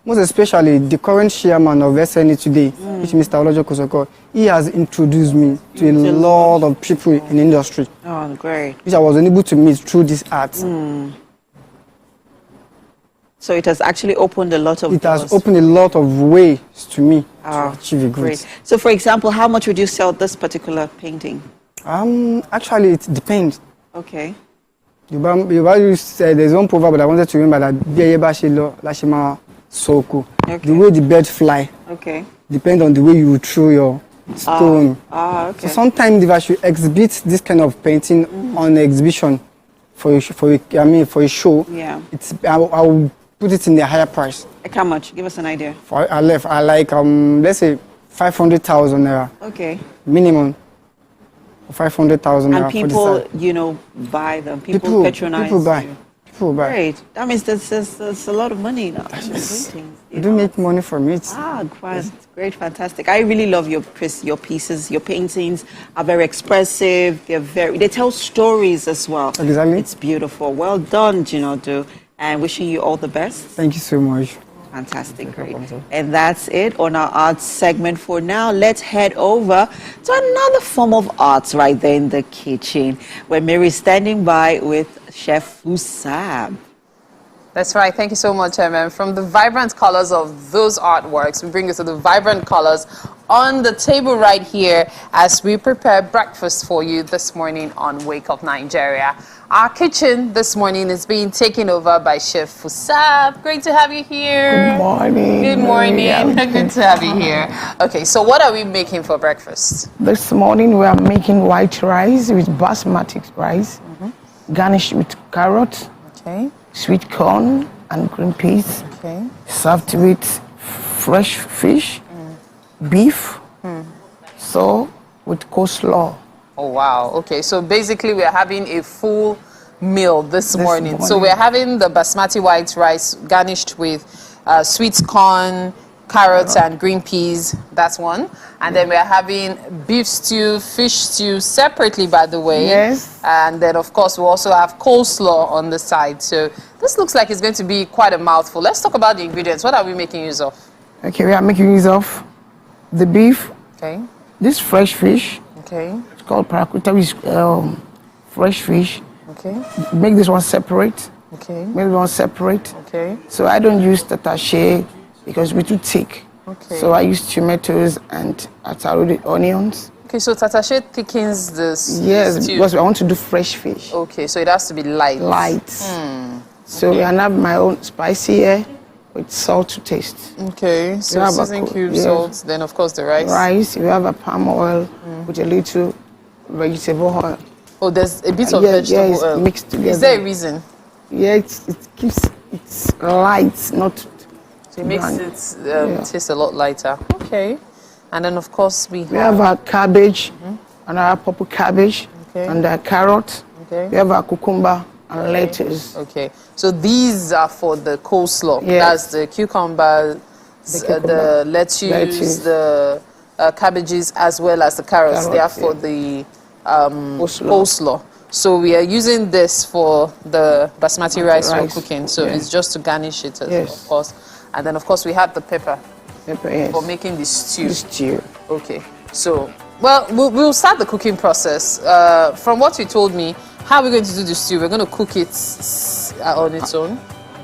[SPEAKER 16] most especially the current chairman of SNE today, which is Mr. Olojo Kosoko. He has introduced me to a lot of people in the industry.
[SPEAKER 4] Oh, great.
[SPEAKER 16] Which I was unable to meet through this art.
[SPEAKER 4] So it has actually opened a lot of doors.
[SPEAKER 16] It has opened a lot of ways to me to achieve a great.
[SPEAKER 4] So for example, how much would you sell this particular painting?
[SPEAKER 16] Actually, it depends.
[SPEAKER 4] Okay.
[SPEAKER 16] There's one proverb that I wanted to remember that the way the birds fly depends on the way you throw your stone.
[SPEAKER 4] Okay.
[SPEAKER 16] So sometimes if I should exhibit this kind of painting on an exhibition for a show, I will put it in a higher price.
[SPEAKER 4] Like how much? Give us an idea.
[SPEAKER 16] I like let's say 500,000 naira.
[SPEAKER 4] Okay.
[SPEAKER 16] Minimum. 500,000 naira.
[SPEAKER 4] And people, buy them. People patronize.
[SPEAKER 16] People buy. full bag.
[SPEAKER 4] Great. That means there's a lot of money now.
[SPEAKER 16] You do make money from it.
[SPEAKER 4] Great, fantastic. I really love your pieces. Your paintings are very expressive. They tell stories as well.
[SPEAKER 16] Exactly.
[SPEAKER 4] It's beautiful. Well done, Jinodu, and wishing you all the best.
[SPEAKER 16] Thank you so much.
[SPEAKER 4] Fantastic, great. And that's it on our art segment for now. Let's head over to another form of art right there in the kitchen, where Mary's standing by with Chef Fusab.
[SPEAKER 2] That's right. Thank you so much, Emma. From the vibrant colors of those artworks, we bring you to the vibrant colors on the table right here as we prepare breakfast for you this morning on Wake Up Nigeria. Our kitchen this morning is being taken over by Chef Fusab. Great to have you here.
[SPEAKER 17] Good morning.
[SPEAKER 2] Good morning. Good to have you here. Okay, so what are we making for breakfast?
[SPEAKER 17] This morning we are making white rice with basmati rice, garnished with carrot, sweet corn and green peas, served with fresh fish, beef, so with coleslaw.
[SPEAKER 2] Oh, wow. Okay, so basically we're having a full meal this morning. So we're having the basmati white rice garnished with sweet corn, carrots and green peas. That's one. And then we're having beef stew, fish stew separately, by the way.
[SPEAKER 17] Yes.
[SPEAKER 2] And then, of course, we also have coleslaw on the side. So this looks like it's going to be quite a mouthful. Let's talk about the ingredients. What are we making use of?
[SPEAKER 17] Okay, we are making use of the beef, this fresh fish, it's called parakuta, which is fresh fish. Make this one separate. Make this one separate. So I don't use tatashe because we're too thick. So I use tomatoes and ataro onions.
[SPEAKER 2] Okay, so tatashe thickens this
[SPEAKER 17] Yes,
[SPEAKER 2] stew.
[SPEAKER 17] because I want to do fresh fish.
[SPEAKER 2] Okay, so it has to be light.
[SPEAKER 17] Light. So I have my own spicy here with salt to taste.
[SPEAKER 2] Okay, so season cube, salt, then of course the rice.
[SPEAKER 17] Rice, you have a palm oil with a little vegetable oil.
[SPEAKER 2] Oh, there's a bit of vegetable oil.
[SPEAKER 17] Mixed together.
[SPEAKER 2] Is there a reason?
[SPEAKER 17] Yeah, it keeps it light, not.
[SPEAKER 2] So it makes it taste a lot lighter. Okay, and then of course we
[SPEAKER 17] have our cabbage, and our purple cabbage, and our carrot. We have our cucumber and lettuce.
[SPEAKER 2] Okay, so these are for the coleslaw. That's the cucumber, the lettuce, the cabbages, as well as the carrots. They are for the coleslaw. So we are using this for the basmati rice we're cooking. So it's just to garnish it, of course. And then, of course, we have the pepper for making the stew. Okay, so we'll start the cooking process. From what you told me, how are we going to do the stew? We're going to cook it on its own.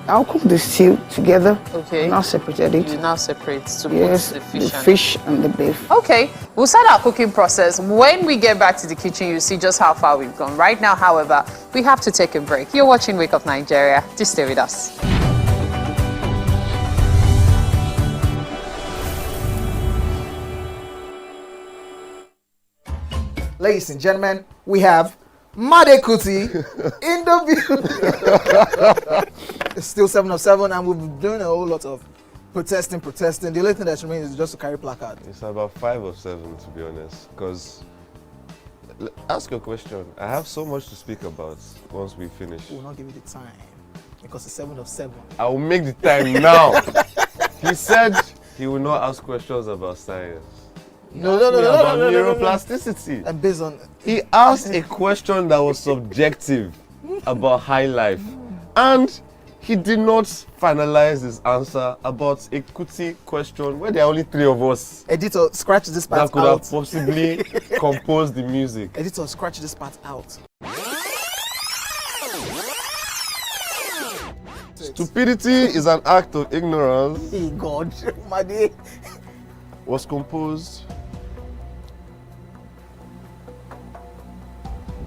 [SPEAKER 17] I'll cook the stew together.
[SPEAKER 2] Okay.
[SPEAKER 17] Now separated it.
[SPEAKER 2] You now separate to put
[SPEAKER 17] the fish and the beef.
[SPEAKER 2] Okay, we'll start our cooking process. When we get back to the kitchen, you'll see just how far we've gone. Right now, however, we have to take a break. You're watching Wake Up Nigeria. Just stay with us.
[SPEAKER 5] Ladies and gentlemen, we have Made Kuti in the building. It's still 7 of 7, and we've been doing a whole lot of protesting. The only thing that remains is just to carry placard.
[SPEAKER 18] It's about 5 of 7, to be honest. Because, ask your question. I have so much to speak about once we finish.
[SPEAKER 5] We will not give you the time because it's 7 of 7.
[SPEAKER 18] I will make the time now. He said he will not ask questions about science.
[SPEAKER 5] No.
[SPEAKER 18] Neuroplasticity.
[SPEAKER 5] And based on
[SPEAKER 18] he asked a question that was subjective about high life, and he did not finalize his answer about a Kuti question where there are only 3 of us.
[SPEAKER 5] Editor, scratch this part out.
[SPEAKER 18] That could have possibly composed the music.
[SPEAKER 5] Editor, scratch this part out.
[SPEAKER 18] Stupidity is an act of ignorance.
[SPEAKER 5] Hey God, my dear.
[SPEAKER 18] Was composed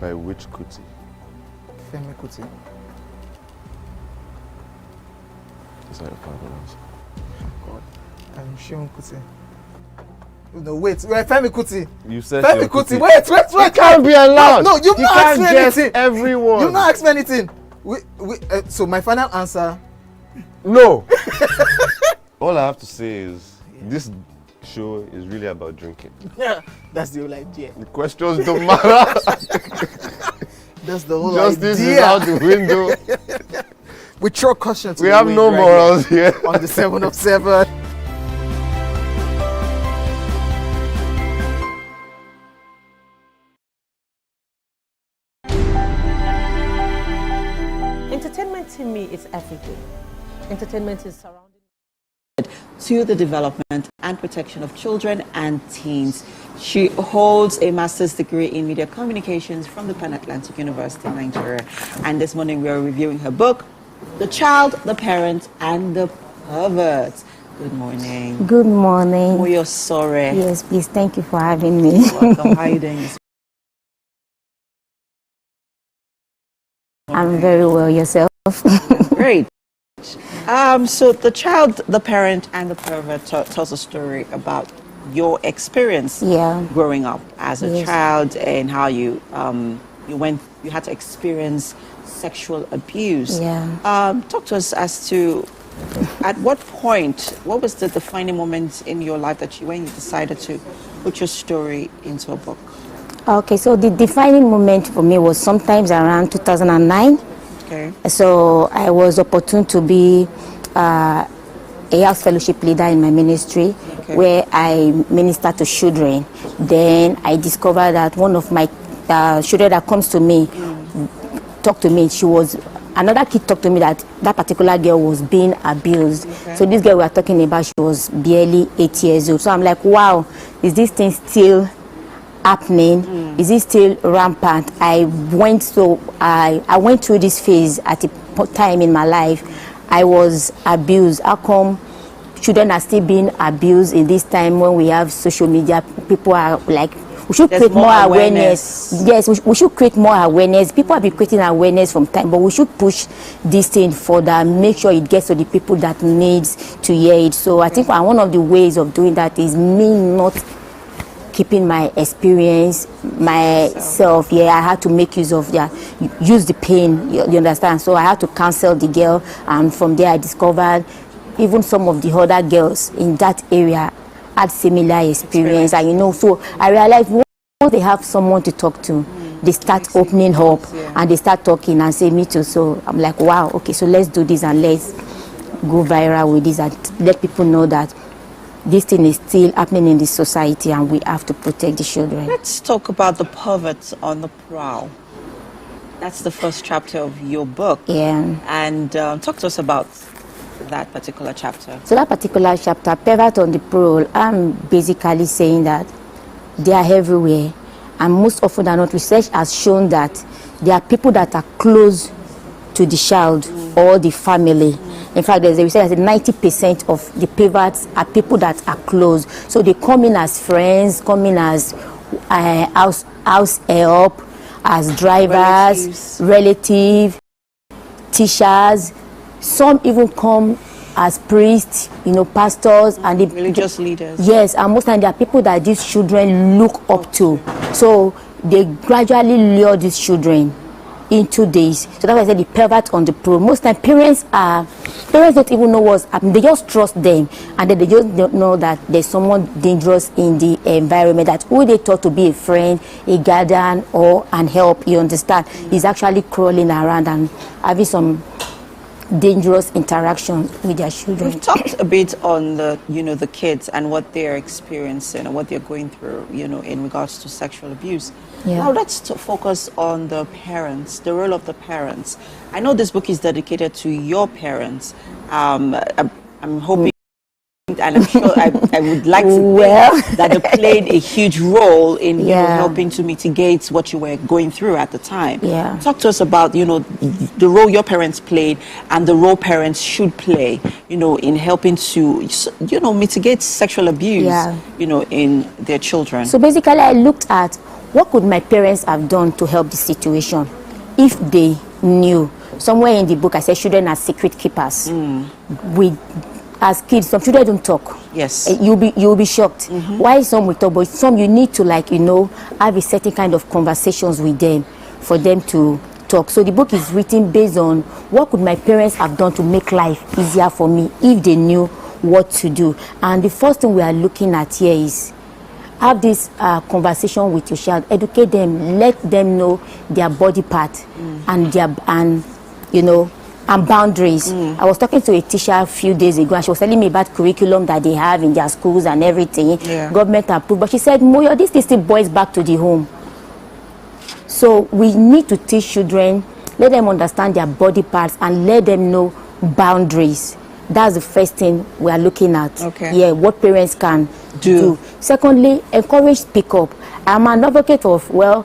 [SPEAKER 18] by which Kuti?
[SPEAKER 5] Femi Kuti.
[SPEAKER 18] Is that your final answer?
[SPEAKER 5] God, I'm Seun Kuti. No, wait, Femi Kuti.
[SPEAKER 18] You said
[SPEAKER 5] Femi Kuti. Wait.
[SPEAKER 18] You can't be allowed.
[SPEAKER 5] No, you've not asked me anything.
[SPEAKER 18] Everyone.
[SPEAKER 5] You've not asked me anything. So my final answer.
[SPEAKER 18] No. All I have to say is this show is really about drinking.
[SPEAKER 5] Yeah, that's the whole idea.
[SPEAKER 18] The questions don't matter.
[SPEAKER 5] That's the whole
[SPEAKER 18] Justice
[SPEAKER 5] idea.
[SPEAKER 18] is out the window.
[SPEAKER 5] We throw caution to
[SPEAKER 18] We
[SPEAKER 5] the
[SPEAKER 18] have
[SPEAKER 5] wind
[SPEAKER 18] no
[SPEAKER 5] right
[SPEAKER 18] morals
[SPEAKER 5] here
[SPEAKER 18] here.
[SPEAKER 5] on the 7 of 7.
[SPEAKER 19] Entertainment to me is everything. Entertainment is surrounding
[SPEAKER 4] to the development and protection of children and teens. She holds a master's degree in media communications from the Pan Atlantic University in Nigeria. And this morning we are reviewing her book, The Child, the Parent, and the Pervert. Good morning.
[SPEAKER 20] Good morning.
[SPEAKER 4] Oh, you're sorry.
[SPEAKER 20] Yes, please. Thank you for having me.
[SPEAKER 4] You're welcome. How are you doing?
[SPEAKER 20] I'm very well. Yourself?
[SPEAKER 4] Great. So The Child, the Parent, and the Pervert tells a story about your experience growing up as a child and how you had to experience sexual abuse. Talk to us as to at what point, what was the defining moment in your life when you decided to put your story into a book?
[SPEAKER 20] Okay, so the defining moment for me was sometimes around 2009.
[SPEAKER 4] Okay.
[SPEAKER 20] So I was opportune to be a house fellowship leader in my ministry, where I minister to children. Then I discovered that one of my children that comes to me, talked to me, another kid talked to me that particular girl was being abused. So this girl we are talking about, she was barely 8 years old. So I'm like, wow, is this thing still happening? Is it still rampant? I went through this phase at a time in my life. I was abused. How come children are still being abused in this time when we have social media? People are like, we should create more awareness. Yes, we should create more awareness. People have been creating awareness from time, but we should push this thing further, make sure it gets to the people that needs to hear it. So I think one of the ways of doing that is me not keeping my experience myself. I had to make use of use the pain, you understand? So I had to counsel the girl, and from there I discovered even some of the other girls in that area had similar experience. And so I realized once they have someone to talk to, they start opening up and they start talking and say, me too. So I'm like, wow, okay, so let's do this and let's go viral with this and let people know that this thing is still happening in the society and we have to protect the children.
[SPEAKER 4] Let's talk about the perverts on the prowl. That's the first chapter of your book. And talk to us about that particular chapter.
[SPEAKER 20] So that particular chapter, Pervert on the Prowl, I'm basically saying that they are everywhere. And most often than not, research has shown that there are people that are close to the child or the family. In fact, there's a research that 90% of the perverts are people that are close. So they come in as friends, come in as house help, as drivers, relatives, teachers. Some even come as priests, pastors, and the
[SPEAKER 4] religious leaders.
[SPEAKER 20] Yes, and most times there are people that these children look up to. So they gradually lure these children into this. So that's why I said the pervert on the prowl. Most times parents don't even know what's happening. They just trust them, and then they just don't know that there's someone dangerous in the environment, that who they thought to be a friend, a guardian, or an help, you understand, is actually crawling around and having some dangerous interactions with their children.
[SPEAKER 4] We've talked a bit on the kids and what they're experiencing and what they're going through, in regards to sexual abuse. Now let's focus on the parents, the role of the parents. I know this book is dedicated to your parents. I'm hoping, and I'm sure I would like to think that they played a huge role in helping to mitigate what you were going through at the time. Talk to us about the role your parents played and the role parents should play in helping to mitigate sexual abuse in their children.
[SPEAKER 20] So basically I looked at what could my parents have done to help the situation if they knew. Somewhere in the book I said children are secret keepers. As kids, some children don't talk.
[SPEAKER 4] Yes.
[SPEAKER 20] You'll be shocked. Why some will talk, but some you need to have a certain kind of conversations with them for them to talk. So the book is written based on what could my parents have done to make life easier for me if they knew what to do. And the first thing we are looking at here is have this conversation with your child, educate them, let them know their body part and and boundaries. I was talking to a teacher a few days ago, and she was telling me about curriculum that they have in their schools and everything, government approved. But she said, Moyo, this still boils back to the home. So we need to teach children, let them understand their body parts and let them know boundaries. That's the first thing we are looking at. Yeah, what parents can do. Secondly, encourage speak up. I'm an advocate of, well,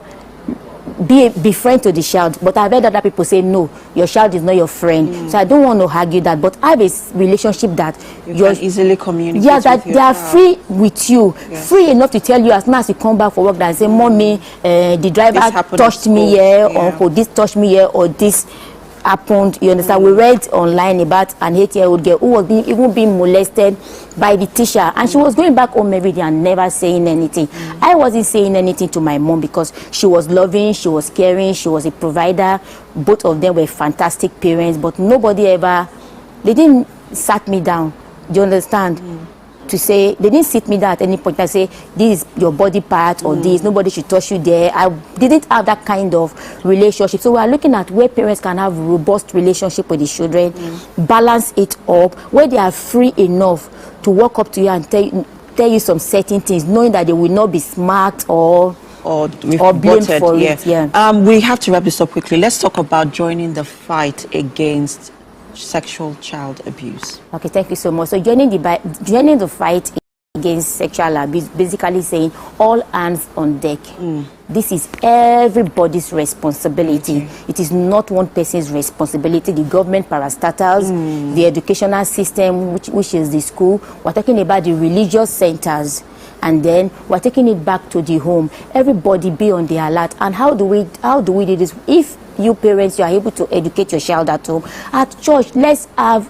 [SPEAKER 20] be friend to the child, but I've heard other people say no, your child is not your friend. So I don't want to argue that, but have a relationship that
[SPEAKER 4] you can easily communicate.
[SPEAKER 20] Yeah, that they are free with you, free enough to tell you as soon as you come back for work that say, mommy, the driver touched me here, or this touched me here, or this happened. You understand? We read online about an 8-year-old girl who was even being molested by the teacher, and she was going back home every day and never saying anything. I wasn't saying anything to my mom because she was loving, she was caring, she was a provider. Both of them were fantastic parents, but nobody ever, they didn't sat me down. Do you understand? To say, they didn't sit me down at any point and say, this is your body part or this, nobody should touch you there. I didn't have that kind of relationship. So we are looking at where parents can have robust relationship with the children, balance it up, where they are free enough to walk up to you and tell you some certain things, knowing that they will not be smart or blamed for it.
[SPEAKER 4] We have to wrap this up quickly. Let's talk about joining the fight against sexual child abuse.
[SPEAKER 20] Okay, thank you so much. So joining the fight against sexual abuse, basically saying all hands on deck. This is everybody's responsibility. It is not one person's responsibility. The government parastatals, the educational system, which is the school. We're talking about the religious centers, and then we're taking it back to the home. Everybody be on the alert. And how do we do this? If you parents, you are able to educate your child at home, at church, let's have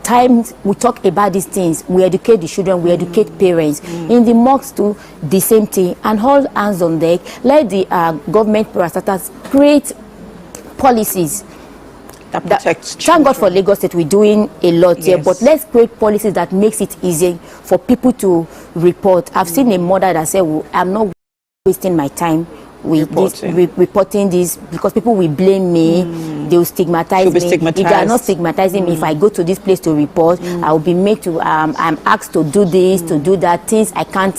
[SPEAKER 20] times we talk about these things. We educate the children, we educate parents. In the mosques too, the same thing. And all hands on deck. Let the government parastatals create policies
[SPEAKER 4] that protects
[SPEAKER 20] children. Thank God for Lagos State, we're doing a lot here, but let's create policies that makes it easy for people to report. I've seen a mother that said, well, I'm not wasting my time with reporting this because people will blame me, they will stigmatize me. If they are not stigmatizing me, if I go to this place to report, I will be made to, I'm asked to do this, to do that, things I can't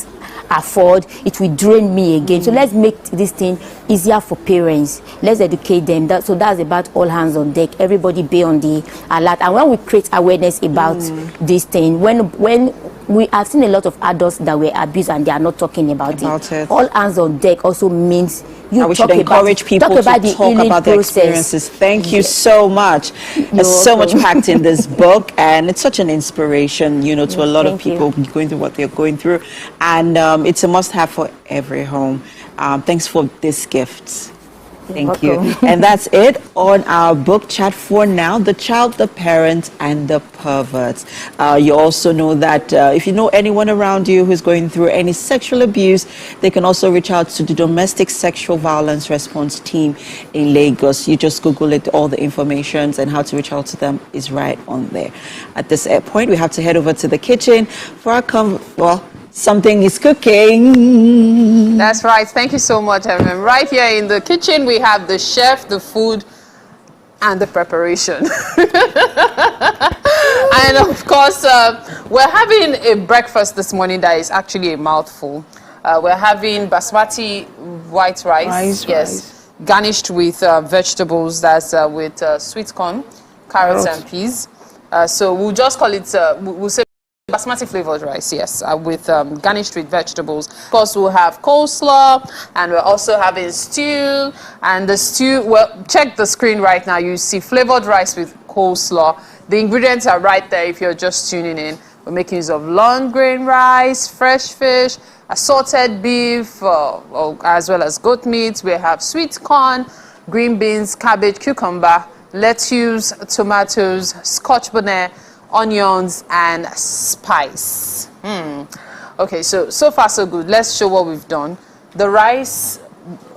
[SPEAKER 20] afford, it will drain me again. So let's make this thing easier for parents. Let's educate them. So that's about all hands on deck. Everybody be on the alert. And when we create awareness about this thing, when we have seen a lot of adults that were abused and they are not talking about it. All hands on deck also means
[SPEAKER 4] we should encourage people to talk about their experiences. Thank you so much. There's so much packed in this book, and it's such an inspiration, you know, to a lot of people going through what they're going through, and it's a must-have for every home. Thanks for this gift. Thank you. And that's it on our book chat for now. The Child, the Parent, and the Pervert. You also know that if you know anyone around you who's going through any sexual abuse, they can also reach out to the Domestic Sexual Violence Response Team in Lagos. You just Google it. All the information and how to reach out to them is right on there. At this point, we have to head over to the kitchen for our something is cooking.
[SPEAKER 2] That's right. Thank you so much, everyone. Right here in the kitchen, we have the chef, the food, and the preparation. And of course, we're having a breakfast this morning that is actually a mouthful. We're having basmati white rice. Garnished with vegetables. That's with sweet corn, carrots, and peas. So we'll just call it, we'll say basmati flavored rice, yes, with garnished with vegetables. Of course, we'll have coleslaw, and we're also having stew. And the stew, well, check the screen right now. You see flavored rice with coleslaw. The ingredients are right there if you're just tuning in. We're making use of long grain rice, fresh fish, assorted beef, as well as goat meat. We have sweet corn, green beans, cabbage, cucumber, lettuce, tomatoes, scotch bonnet, onions, and spice. Okay, so far so good. Let's show what we've done. The rice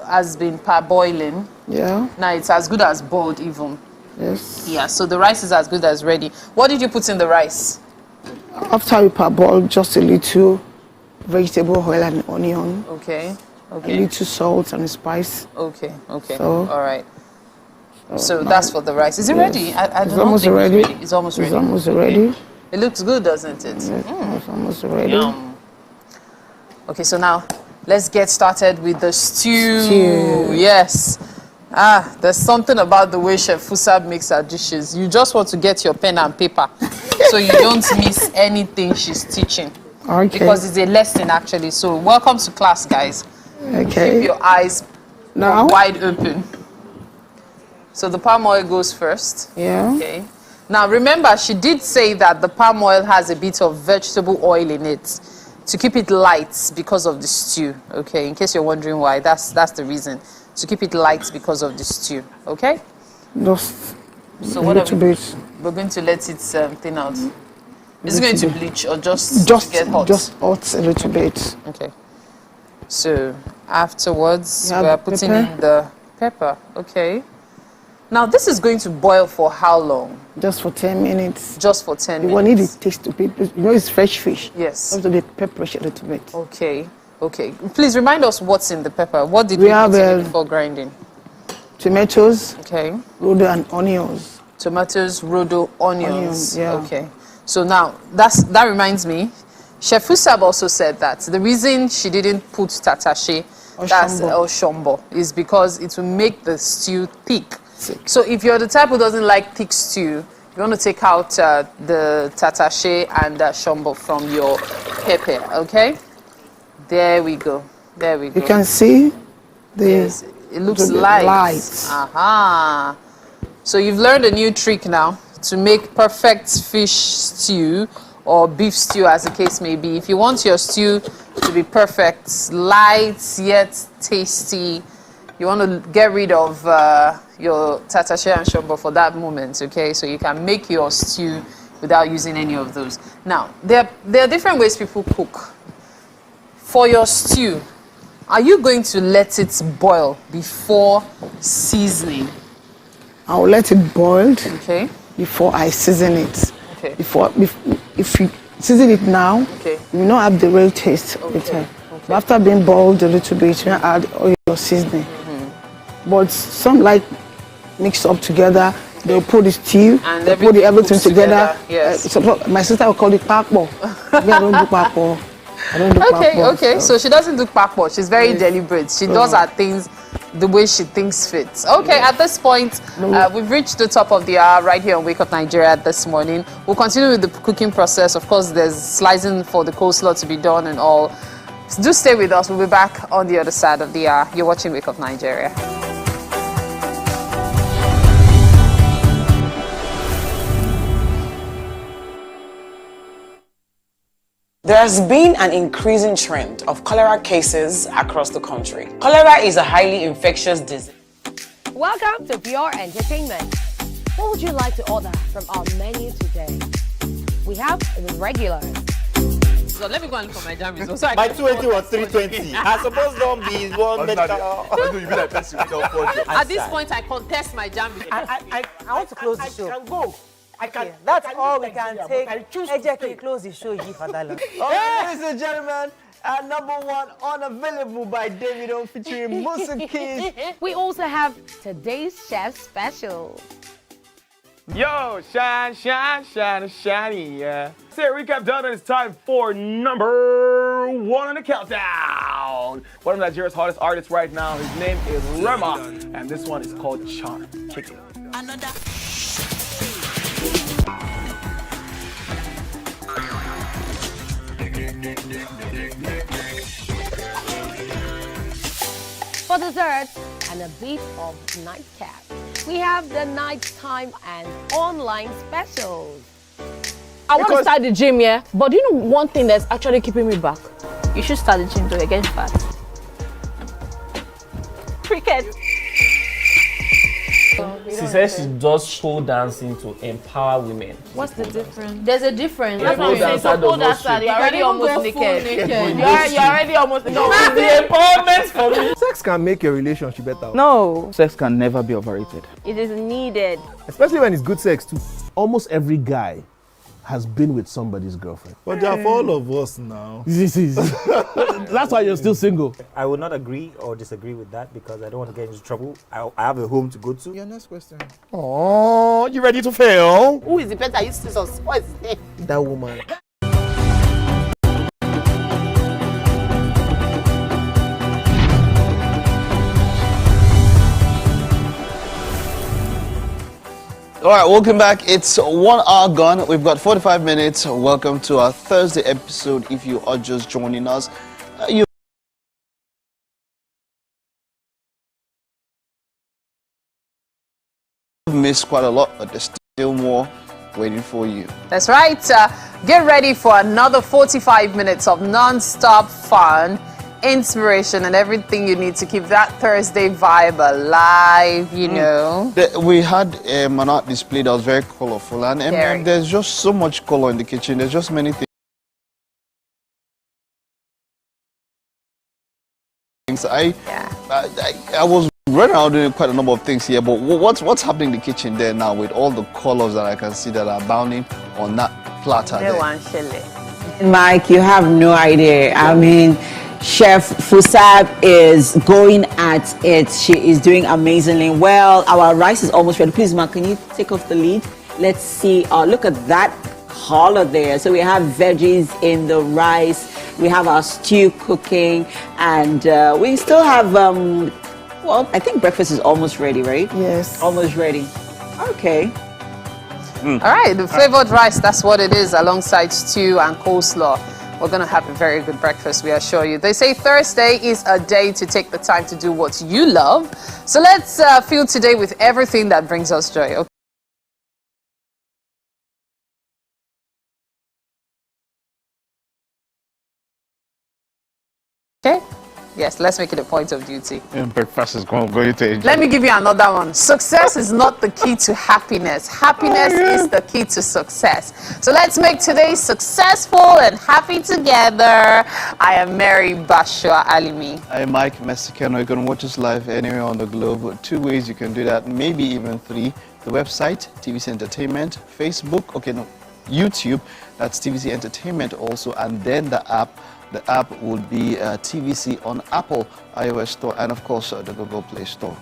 [SPEAKER 2] has been parboiling.
[SPEAKER 17] Yeah.
[SPEAKER 2] Now it's as good as boiled even.
[SPEAKER 17] Yes.
[SPEAKER 2] Yeah, so the rice is as good as ready. What did you put in the rice?
[SPEAKER 17] After we parboil, just a little vegetable oil and onion.
[SPEAKER 2] Okay.
[SPEAKER 17] A little salt and spice.
[SPEAKER 2] Okay.
[SPEAKER 17] So,
[SPEAKER 2] all right. So that's for the rice. Is it ready? I
[SPEAKER 17] It's
[SPEAKER 2] don't
[SPEAKER 17] almost
[SPEAKER 2] think
[SPEAKER 17] ready.
[SPEAKER 2] it's ready. It's almost ready.
[SPEAKER 17] It's almost ready.
[SPEAKER 2] It looks good, doesn't it?
[SPEAKER 17] It's almost ready.
[SPEAKER 2] Yum. Okay, so now let's get started with the stew. Yes. There's something about the way Chef Fusab makes her dishes. You just want to get your pen and paper so you don't miss anything she's teaching.
[SPEAKER 17] Okay.
[SPEAKER 2] Because it's a lesson, actually. So welcome to class, guys.
[SPEAKER 17] Okay.
[SPEAKER 2] Keep your eyes wide open. So the palm oil goes first.
[SPEAKER 17] Yeah.
[SPEAKER 2] Okay. Now remember, she did say that the palm oil has a bit of vegetable oil in it to keep it light because of the stew. Okay, in case you're wondering why, that's the reason. To keep it light because of the stew. Okay.
[SPEAKER 17] Just
[SPEAKER 2] so
[SPEAKER 17] a
[SPEAKER 2] what
[SPEAKER 17] little bit.
[SPEAKER 2] We're going to let it thin out. Is it going to bleach or just get hot?
[SPEAKER 17] Just hot a little bit.
[SPEAKER 2] Okay. So afterwards,
[SPEAKER 17] Yeah,
[SPEAKER 2] we're putting in the pepper. Okay. Now this is going to boil for how long?
[SPEAKER 17] Just for 10 minutes.
[SPEAKER 2] Just for 10 minutes.
[SPEAKER 17] You want it to taste to be, you know, it's fresh fish.
[SPEAKER 2] Yes.
[SPEAKER 17] Also the pepper a little bit.
[SPEAKER 2] Okay. Okay. Please remind us what's in the pepper. What did we put in it before grinding?
[SPEAKER 17] Tomatoes.
[SPEAKER 2] Okay.
[SPEAKER 17] Rodo and onions.
[SPEAKER 2] Tomatoes, rodo, onions.
[SPEAKER 17] Yeah.
[SPEAKER 2] Okay. So now that reminds me, Chef Fusab also said that the reason she didn't put tatache, that's El Shombo, is because it will make the stew thick. So if you're the type who doesn't like thick stew, you want to take out the tatache and shombo from your pepper, okay? There we go. There we go.
[SPEAKER 17] You can see
[SPEAKER 2] yes, it looks light. Aha. So you've learned a new trick now to make perfect fish stew or beef stew, as the case may be. If you want your stew to be perfect, light yet tasty, you want to get rid of your tatache and shombo for that moment, okay? So you can make your stew without using any of those. Now, there are different ways people cook. For your stew, are you going to let it boil before seasoning?
[SPEAKER 17] I'll let it boil
[SPEAKER 2] before
[SPEAKER 17] I season it.
[SPEAKER 2] Okay.
[SPEAKER 17] If you season it now, you will not have the real taste of it. But after being boiled a little bit, you add all your seasoning. But some like mix up together. They'll put the stew,
[SPEAKER 2] and
[SPEAKER 17] they'll put everything together.
[SPEAKER 2] Yes.
[SPEAKER 17] My sister will call it pakbo. Me, I don't do pakbo. I don't do pakbo.
[SPEAKER 2] Okay. So she doesn't do pakbo. She's very deliberate. She does her things the way she thinks fit. Okay, at this point, we've reached the top of the hour right here on Wake Up Nigeria this morning. We'll continue with the cooking process. Of course, there's slicing for the coleslaw to be done and all. So do stay with us. We'll be back on the other side of the hour. You're watching Wake Up Nigeria.
[SPEAKER 21] There has been an increasing trend of cholera cases across the country. Cholera is a highly infectious disease.
[SPEAKER 14] Welcome to Pure Entertainment. What would you like to order from our menu today? We have the regulars.
[SPEAKER 2] So let me go and look for my jam results.
[SPEAKER 22] My 280 was 320. I suppose don't be one medical.
[SPEAKER 2] At this point, I contest my jam results.
[SPEAKER 6] I want to close the show.
[SPEAKER 22] I can go. I can.
[SPEAKER 6] That's all we can take.
[SPEAKER 22] I choose to stay.
[SPEAKER 6] Close the show. Ladies
[SPEAKER 22] and gentlemen, #1 unavailable by Davido featuring Musa Keys.
[SPEAKER 14] We also have today's chef special.
[SPEAKER 12] Yo, shine, shiny, yeah. Say recap done, and it's time for #1 on the countdown. One of Nigeria's hottest artists right now, his name is Rema, and this one is called Charm. Check it out.
[SPEAKER 14] For dessert and a bit of nightcap, we have the nighttime and online specials.
[SPEAKER 23] I want to start the gym, yeah? But do you know one thing that's actually keeping me back?
[SPEAKER 24] You should start the gym to get fat.
[SPEAKER 23] Cricket.
[SPEAKER 25] She says she does pole dancing to empower women.
[SPEAKER 24] What's the difference?
[SPEAKER 23] There's a difference.
[SPEAKER 25] That's what I'm saying.
[SPEAKER 23] So pole dancer, you're already almost naked. You're already almost naked.
[SPEAKER 25] No, it's the empowerment for me.
[SPEAKER 5] Sex can make your relationship better.
[SPEAKER 24] No.
[SPEAKER 12] Sex can never be overrated.
[SPEAKER 24] It is needed.
[SPEAKER 5] Especially when it's good sex too.
[SPEAKER 26] Almost every guy
[SPEAKER 1] has been with somebody's girlfriend.
[SPEAKER 3] But they are for all of us now.
[SPEAKER 1] That's why you're still single.
[SPEAKER 7] I would not agree or disagree with that because I don't want to get into trouble. I have a home to go to.
[SPEAKER 17] Your next question.
[SPEAKER 3] Oh, you ready to fail?
[SPEAKER 6] Who is the person that used to us? What is his name?
[SPEAKER 17] That woman.
[SPEAKER 9] All right, welcome back. It's 1 hour gone. We've got 45 minutes. Welcome to our Thursday episode. If you are just joining us, you've missed quite a lot, but there's still more waiting for you.
[SPEAKER 2] That's right. Get ready for another 45 minutes of non-stop fun, inspiration, and everything you need to keep that Thursday vibe alive, you know.
[SPEAKER 9] We had an art display that was very colorful, and there's just so much color in the kitchen. There's just many things. I was running around doing quite a number of things here, but what's happening in the kitchen there now with all the colors that I can see that are abounding on that platter there?
[SPEAKER 21] Mike, you have no idea. I mean, Chef Fusab is going at it. She is doing amazingly well. Our rice is almost ready. Please, Mark, can you take off the lid? Let's see. Look at that color there. So we have veggies in the rice. We have our stew cooking. And we still have, well, I think breakfast is almost ready, right?
[SPEAKER 17] Yes.
[SPEAKER 21] Almost ready. Okay.
[SPEAKER 2] All right, the flavored rice, that's what it is, alongside stew and coleslaw. We're going to have a very good breakfast, we assure you. They say Thursday is a day to take the time to do what you love. So let's fill today with everything that brings us joy. Okay? Yes, let's make it a point of duty.
[SPEAKER 9] Breakfast is going to enjoy.
[SPEAKER 2] Let me give you another one. Success is not the key to happiness. Happiness is the key to success. So let's make today successful and happy together. I am Mary Bashua Alimi.
[SPEAKER 9] I'm Mike Mexicano. You can watch us live anywhere on the globe. 2 ways you can do that, maybe even 3. The website, TVC Entertainment, Facebook, YouTube, that's TVC Entertainment also, and then the app. The app would be TVC on Apple iOS Store and, of course, the Google Play Store.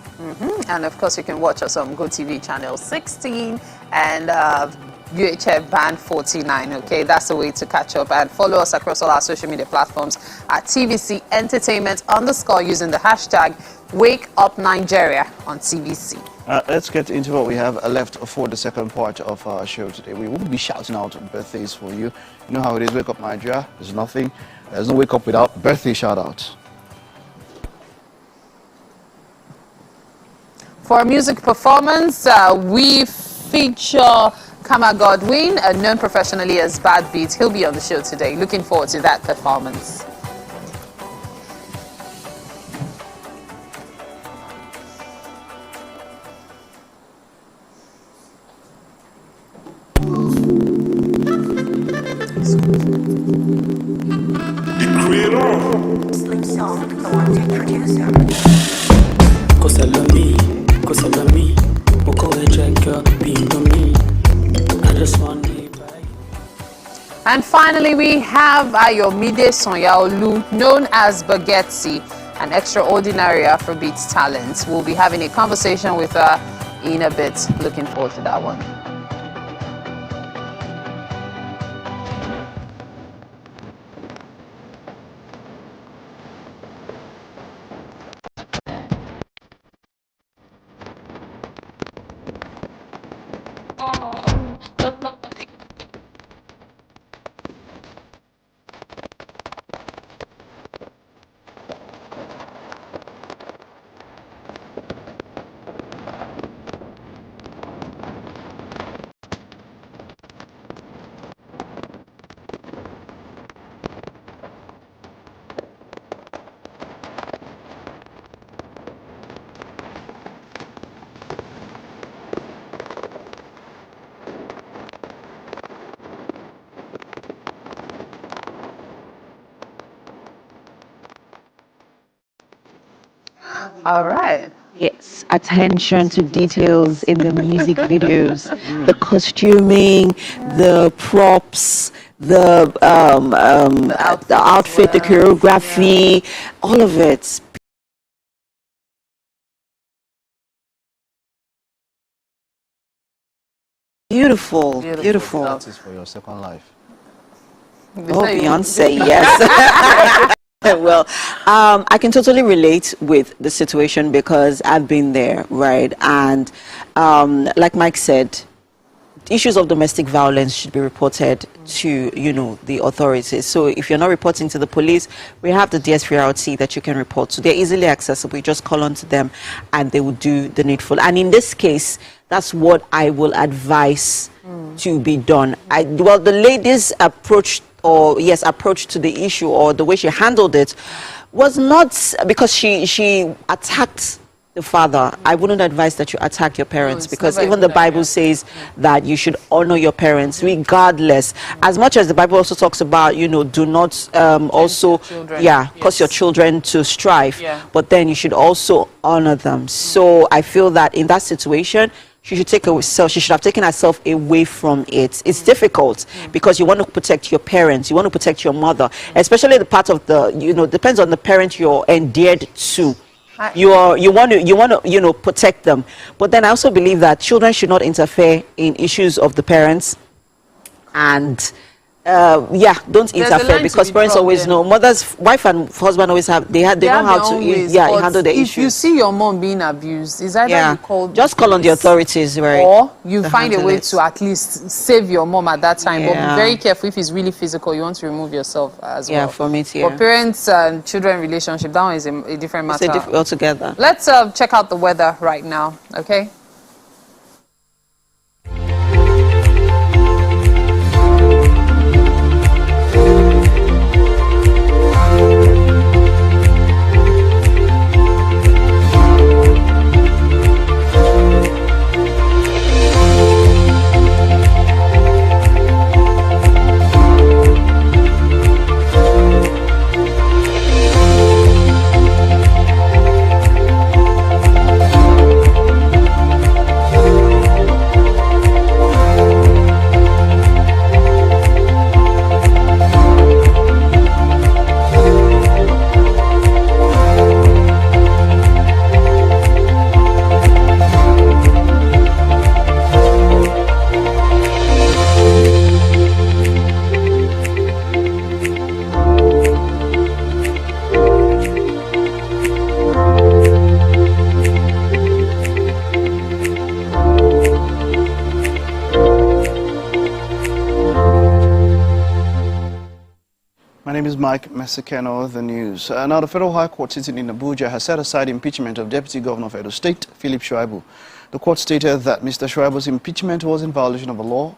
[SPEAKER 2] And, of course, you can watch us on GOTV channel 16 and UHF band 49, okay? That's the way to catch up. And follow us across all our social media platforms at TVC Entertainment _ using the hashtag WakeUpNigeria on TVC.
[SPEAKER 9] Let's get into what we have left for the second part of our show today. We will be shouting out birthdays for you. You know how it is, Wake Up Nigeria. There's no wake up without birthday shout-outs.
[SPEAKER 2] For a music performance, we feature Kama Godwin, known professionally as Bad Beat. He'll be on the show today. Looking forward to that performance. And finally, we have Ayomide Sonyaolu, known as Bagetsi, an extraordinary Afrobeat talent. We'll be having a conversation with her in a bit. Looking forward to that one. All right.
[SPEAKER 21] Yes, attention to details in the music videos, the costuming, the props, the outfit, the choreography, all of it. Beautiful, beautiful.
[SPEAKER 9] That is for your second life.
[SPEAKER 21] Oh, Beyonce, yes. Well, I can totally relate with the situation because I've been there, right? And like Mike said, issues of domestic violence should be reported to, the authorities. So if you're not reporting to the police, we have the DSVRT that you can report to. They're easily accessible. You just call on to them and they will do the needful. And in this case, that's what I will advise to be done. Well, the lady's approach to the issue, or the way she handled it, was not because she attacked the father. I wouldn't advise that you attack your parents, because even the Bible says that you should honor your parents regardless. As much as the Bible also talks about, do not also cause your children to strive, but then you should also honor them. So I feel that in that situation, she should have taken herself away from it. It's difficult because you want to protect your parents, you want to protect your mother, especially the part of the, depends on the parent you're endeared to. You want to protect them. But then I also believe that children should not interfere in issues of the parents. And don't interfere, because parents always know. Wife and husband always they know how to handle the issues.
[SPEAKER 2] If you see your mom being abused, is either you call
[SPEAKER 21] on the authorities, right?
[SPEAKER 2] Or you find a way to at least save your mom at that time. But be very careful. If it's really physical, you want to remove yourself as well.
[SPEAKER 21] Yeah, for me too.
[SPEAKER 2] For parents and children relationship, that one is a different matter.
[SPEAKER 21] It's altogether.
[SPEAKER 2] Let's check out the weather right now, okay?
[SPEAKER 9] My name is Mike Mesekeno, the news. Now, the Federal High Court sitting in Abuja has set aside impeachment of Deputy Governor of Edo State, Philip Shuaibu. The court stated that Mr. Shuaibu's impeachment was in violation of the law,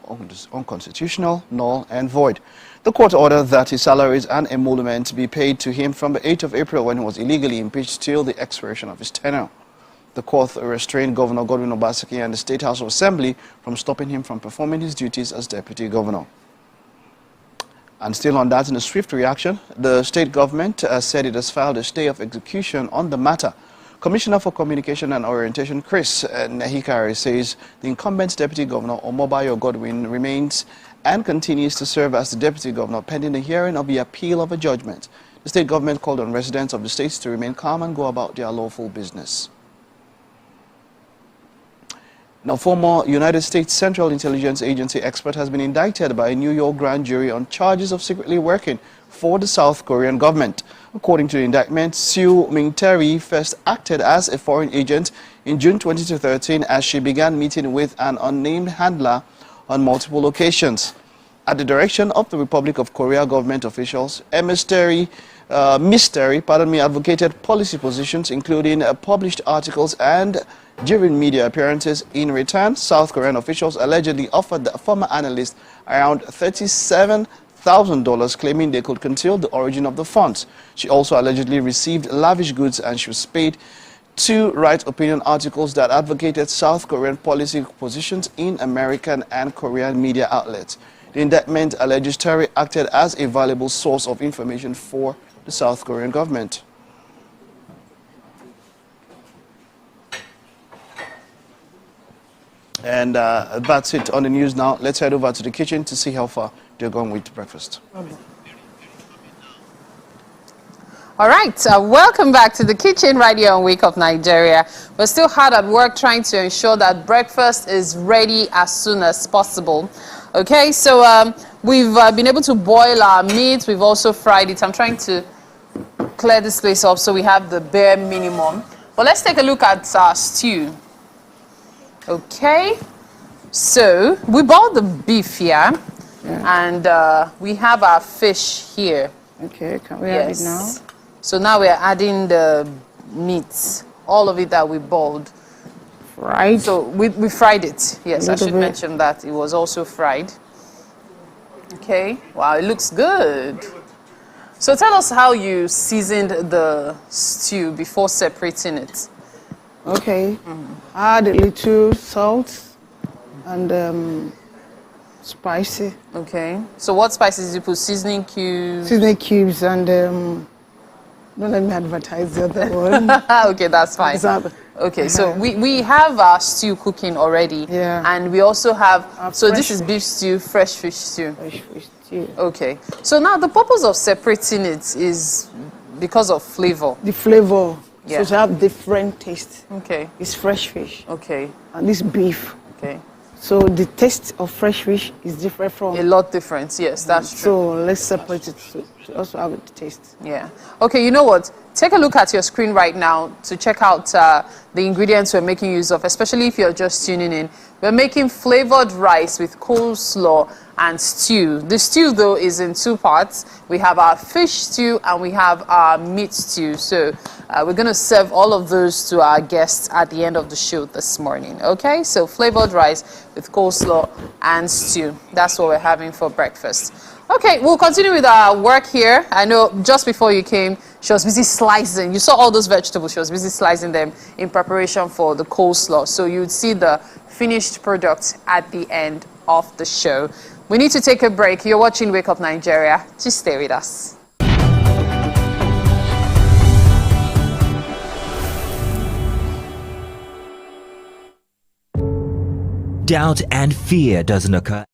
[SPEAKER 9] unconstitutional, null and void. The court ordered that his salaries and emolument be paid to him from the 8th of April, when he was illegally impeached, till the expiration of his tenure. The court restrained Governor Godwin Obaseki and the State House of Assembly from stopping him from performing his duties as Deputy Governor. And still on that, in a swift reaction, the state government said it has filed a stay of execution on the matter. Commissioner for Communication and Orientation, Chris Nehikari, says the incumbent Deputy Governor, Omobayo Godwin, remains and continues to serve as the Deputy Governor pending the hearing of the appeal of a judgment. The state government called on residents of the states to remain calm and go about their lawful business. Now, former United States Central Intelligence Agency expert has been indicted by a New York grand jury on charges of secretly working for the South Korean government. According to the indictment, Sue Ming-Terry first acted as a foreign agent in June 2013 as she began meeting with an unnamed handler on multiple occasions. At the direction of the Republic of Korea government officials, Miss Terry advocated policy positions, including published articles and during media appearances. In return, South Korean officials allegedly offered the former analyst around $37,000, claiming they could conceal the origin of the funds. She also allegedly received lavish goods, and she was paid to write opinion articles that advocated South Korean policy positions in American and Korean media outlets. The indictment alleges Terry acted as a valuable source of information for the South Korean government. And that's it on the news now. Let's head over to the kitchen to see how far they're going with breakfast.
[SPEAKER 2] All right, welcome back to the kitchen right here on Wake Up Nigeria. We're still hard at work trying to ensure that breakfast is ready as soon as possible. Okay, so we've been able to boil our meat. We've also fried it. I'm trying to clear this place up so we have the bare minimum. But let's take a look at our stew. Okay, so we boiled the beef here, and we have our fish here.
[SPEAKER 17] Okay, can we have it now?
[SPEAKER 2] So now we're adding the meat, all of it that we boiled.
[SPEAKER 17] Fried?
[SPEAKER 2] So we fried it. Yes, I should
[SPEAKER 17] bit.
[SPEAKER 2] mention that it was also fried. Okay, wow, it looks good. So tell us how you seasoned the stew before separating it.
[SPEAKER 17] Okay, add a little salt and spicy.
[SPEAKER 2] Okay, so what spices did you put? Seasoning cubes?
[SPEAKER 17] Seasoning cubes and don't let me advertise the other one.
[SPEAKER 2] Okay, that's fine. Okay, so we have our stew cooking already.
[SPEAKER 17] Yeah.
[SPEAKER 2] And we also have, so this is
[SPEAKER 17] fresh
[SPEAKER 2] beef stew, fresh fish stew.
[SPEAKER 17] Fresh fish stew.
[SPEAKER 2] Okay, so now the purpose of separating it is because of flavor.
[SPEAKER 17] The flavor.
[SPEAKER 2] Yeah.
[SPEAKER 17] So to have different taste.
[SPEAKER 2] Okay.
[SPEAKER 17] It's fresh fish.
[SPEAKER 2] Okay.
[SPEAKER 17] And this beef.
[SPEAKER 2] Okay.
[SPEAKER 17] So the taste of fresh fish is different from...
[SPEAKER 2] A lot different, yes, that's true.
[SPEAKER 17] So let's separate it to also have the taste.
[SPEAKER 2] Yeah. Okay, you know what? Take a look at your screen right now to check out the ingredients we're making use of, especially if you're just tuning in. We're making flavored rice with coleslaw and stew. The stew, though, is in two parts. We have our fish stew and we have our meat stew. So we're going to serve all of those to our guests at the end of the show this morning. Okay, so flavored rice with coleslaw and stew. That's what we're having for breakfast. Okay, we'll continue with our work here. I know just before you came, she was busy slicing. You saw all those vegetables. She was busy slicing them in preparation for the coleslaw. So you'd see the finished product at the end of the show. We need to take a break. You're watching Wake Up Nigeria. Just stay with us.
[SPEAKER 8] Doubt and fear doesn't occur.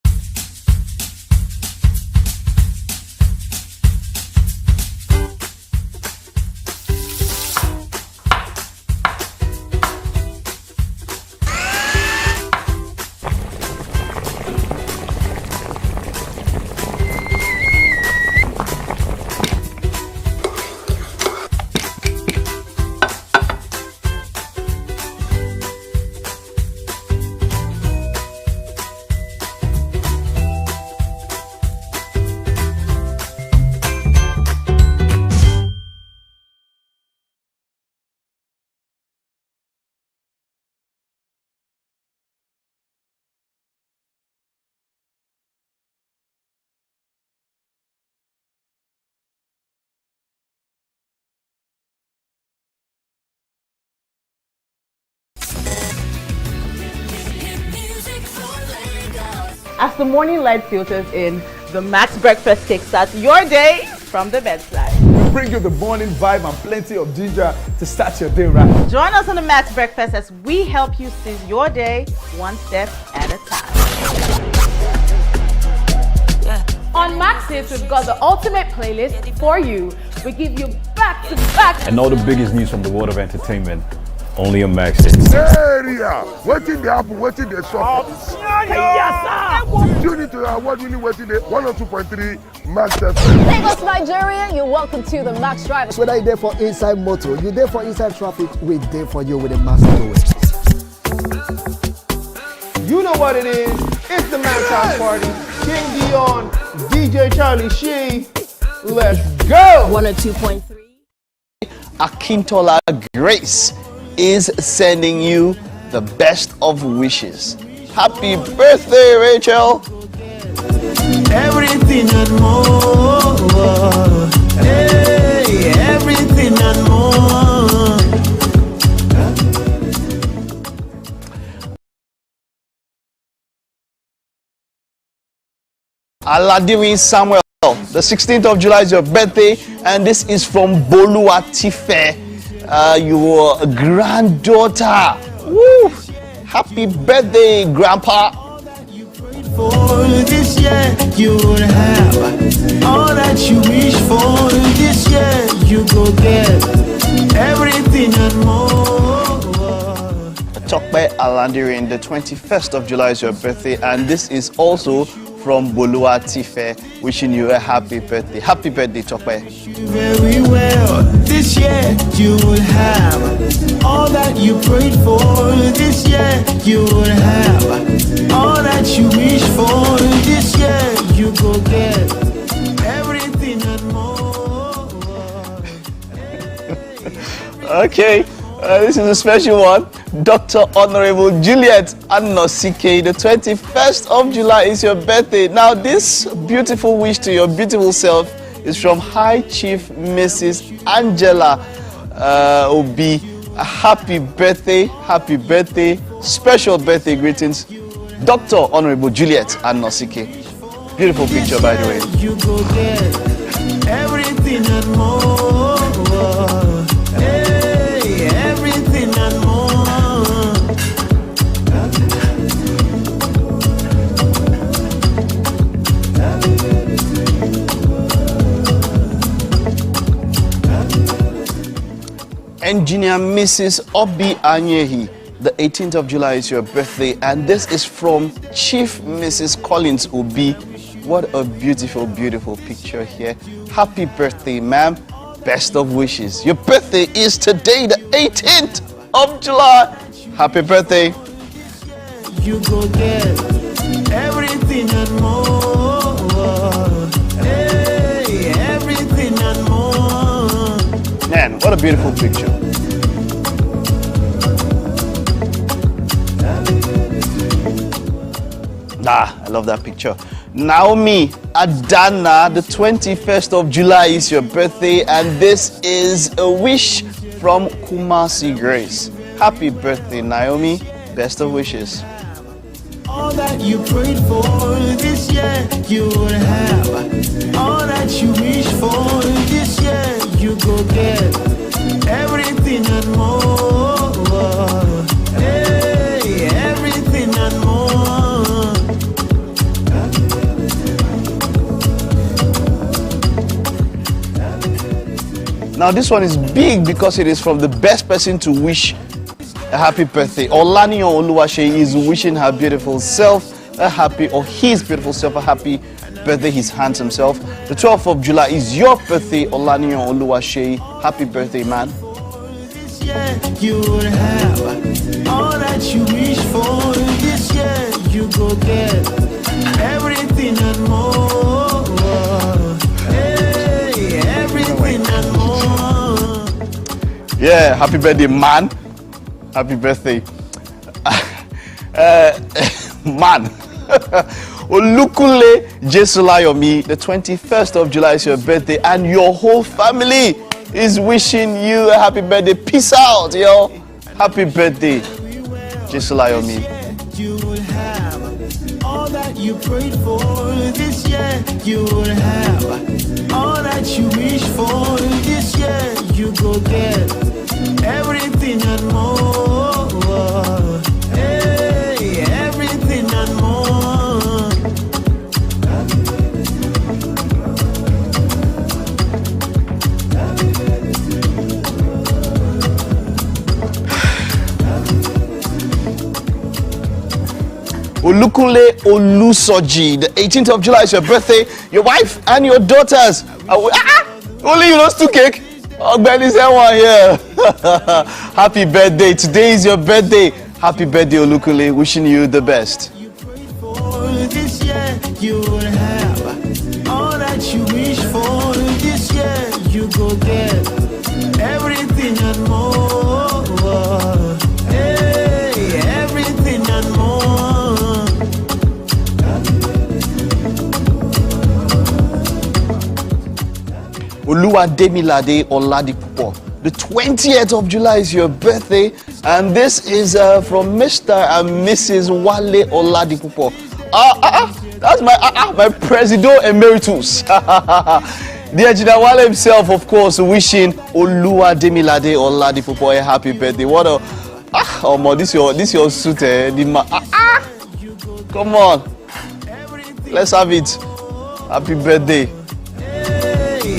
[SPEAKER 19] As the morning light filters in, the Max Breakfast kickstarts your day from the bedside.
[SPEAKER 3] We bring you the morning vibe and plenty of ginger to start your day right.
[SPEAKER 19] Join us on the Max Breakfast as we help you seize your day one step at a time. On Max Hits, we've got the ultimate playlist for you. We give you back-to-back.
[SPEAKER 10] And all the biggest news from the world of entertainment, only on Max Hits.
[SPEAKER 11] Area, waiting the apple, waiting the shop. You need to award winning waiting the 102.3 Max FM.
[SPEAKER 14] Lagos, Nigeria, you're welcome to the Max Drive.
[SPEAKER 13] Whether you're there for inside motor, you're there for inside traffic, we're there for you with a Max Drive.
[SPEAKER 15] You know what it is. It's the Max House Party. King Dion, DJ Charlie Shee. Let's go.
[SPEAKER 14] 102.3.
[SPEAKER 9] Akintola Grace is sending you the best of wishes. Happy birthday, Rachel!
[SPEAKER 26] Everything and more. Hey, everything and more.
[SPEAKER 9] Aladirin Samuel, the 16th of July is your birthday, and this is from Boluwatife, your granddaughter. Woo! Happy birthday, Grandpa.
[SPEAKER 26] For this year, you will have all that you wish for. This year, you go get everything and more.
[SPEAKER 9] Tokpe Alandirin, the 21st of July is your birthday, and this is also from Bolua Tife, wishing you a happy birthday. Happy birthday, Tokpe.
[SPEAKER 26] Very well. This year, you will have all that you prayed for. This year, you will have all that you wish for. This year, you go get everything and more.
[SPEAKER 9] Okay, this is a special one. Dr. Honorable Juliet Anosike, the 21st of July is your birthday. Now, this beautiful wish to your beautiful self is from High Chief Mrs. Angela Obi. A happy birthday, special birthday greetings, Dr. Honorable Juliet Anosike. Beautiful picture, by the way.
[SPEAKER 26] You go get everything and more. Hey, everything and more.
[SPEAKER 9] Engineer Mrs. Obi Anyehi, the 18th of July is your birthday, and this is from Chief Mrs. Collins Obi. What a beautiful, beautiful picture here. Happy birthday, ma'am. Best of wishes. Your birthday is today, the 18th of July. Happy birthday.
[SPEAKER 26] You go get everything and more. Hey, everything and more.
[SPEAKER 9] Man, what a beautiful picture. I love that picture. Naomi Adana, the 21st of July is your birthday, and this is a wish from Kumasi Grace. Happy birthday, Naomi. Best of wishes.
[SPEAKER 26] All that you prayed for this year, you will have. All that you wish for this year, you go get everything and more. Hey, everything and more.
[SPEAKER 9] Now this one is big because it is from the best person to wish a happy birthday. Olaniyan Oluwase is wishing her beautiful self a happy, or his beautiful self a happy birthday, his handsome self. The 12th of July is your birthday, Olaniyan Oluwase. Happy birthday, man.
[SPEAKER 26] This year you will have all that you wish for. This year you go get everything and more. Hey, everything and more.
[SPEAKER 9] Yeah, happy birthday, man. Happy birthday. Man. Olukule Jesulayomi, the 21st of July is your birthday, and your whole family is wishing you a happy birthday. Peace out, yo. Happy birthday, Jesulayomi.
[SPEAKER 26] You will have all that you prayed for. This year you will have all that you wish for. This year you go get everything and more. Hey, everything and more.
[SPEAKER 9] Olukunle Olusoji, the 18th of July is your birthday. Your wife and your daughters. Only you lost 2 cake. Oh, Benny's one here. Happy birthday. Today is your birthday. Happy birthday, Olukunle. Wishing you the best.
[SPEAKER 26] This year you will have all that you wish for. This year you go get everything and more. Hey, everything and more.
[SPEAKER 9] Oluwademilade Oladipupo. The 20th of July is your birthday, and this is from Mr. and Mrs. Wale Oladipupo. That's my Presido Emeritus. The engineer Wale himself, of course, wishing Oluwademilade Oladipupo a happy birthday. What a Oh my, this your suit, Come on. Let's have it. Happy birthday.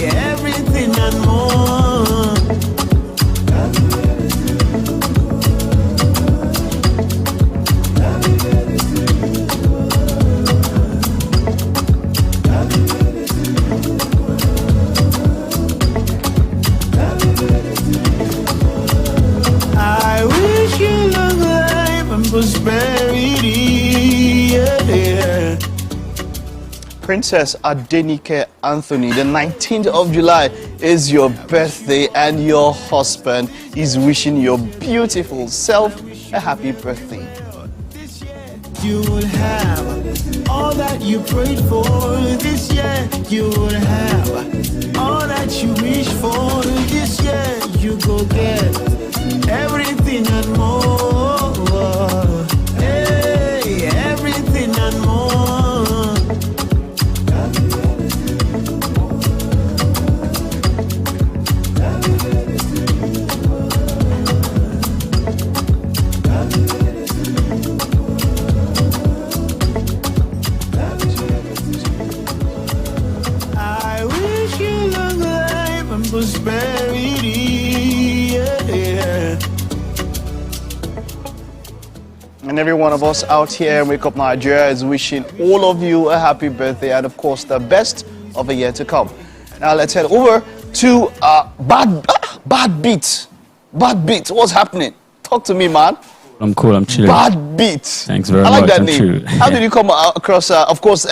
[SPEAKER 26] Everything and more. I wish you long life and prosperity. Yeah.
[SPEAKER 9] Princess Adenike Anthony, the 19th of July is your birthday, and your husband is wishing your beautiful self a happy birthday.
[SPEAKER 26] You will have all that you prayed for this year. You will have all that you wish for this year. You go get everything and more. Hey, everything and more. I wish you long life and prosperity. Yeah.
[SPEAKER 9] And every one of us out here in Wake Up Nigeria is wishing all of you a happy birthday, and of course the best of the year to come. Now let's head over to Bad Beat. Bad Beat, what's happening? Talk to me, man.
[SPEAKER 4] I'm cool, I'm chilling.
[SPEAKER 9] Bad Beat.
[SPEAKER 4] Thanks very
[SPEAKER 9] I like
[SPEAKER 4] much.
[SPEAKER 9] that
[SPEAKER 4] I'm
[SPEAKER 9] name.
[SPEAKER 4] true.
[SPEAKER 9] How did you come across, of course,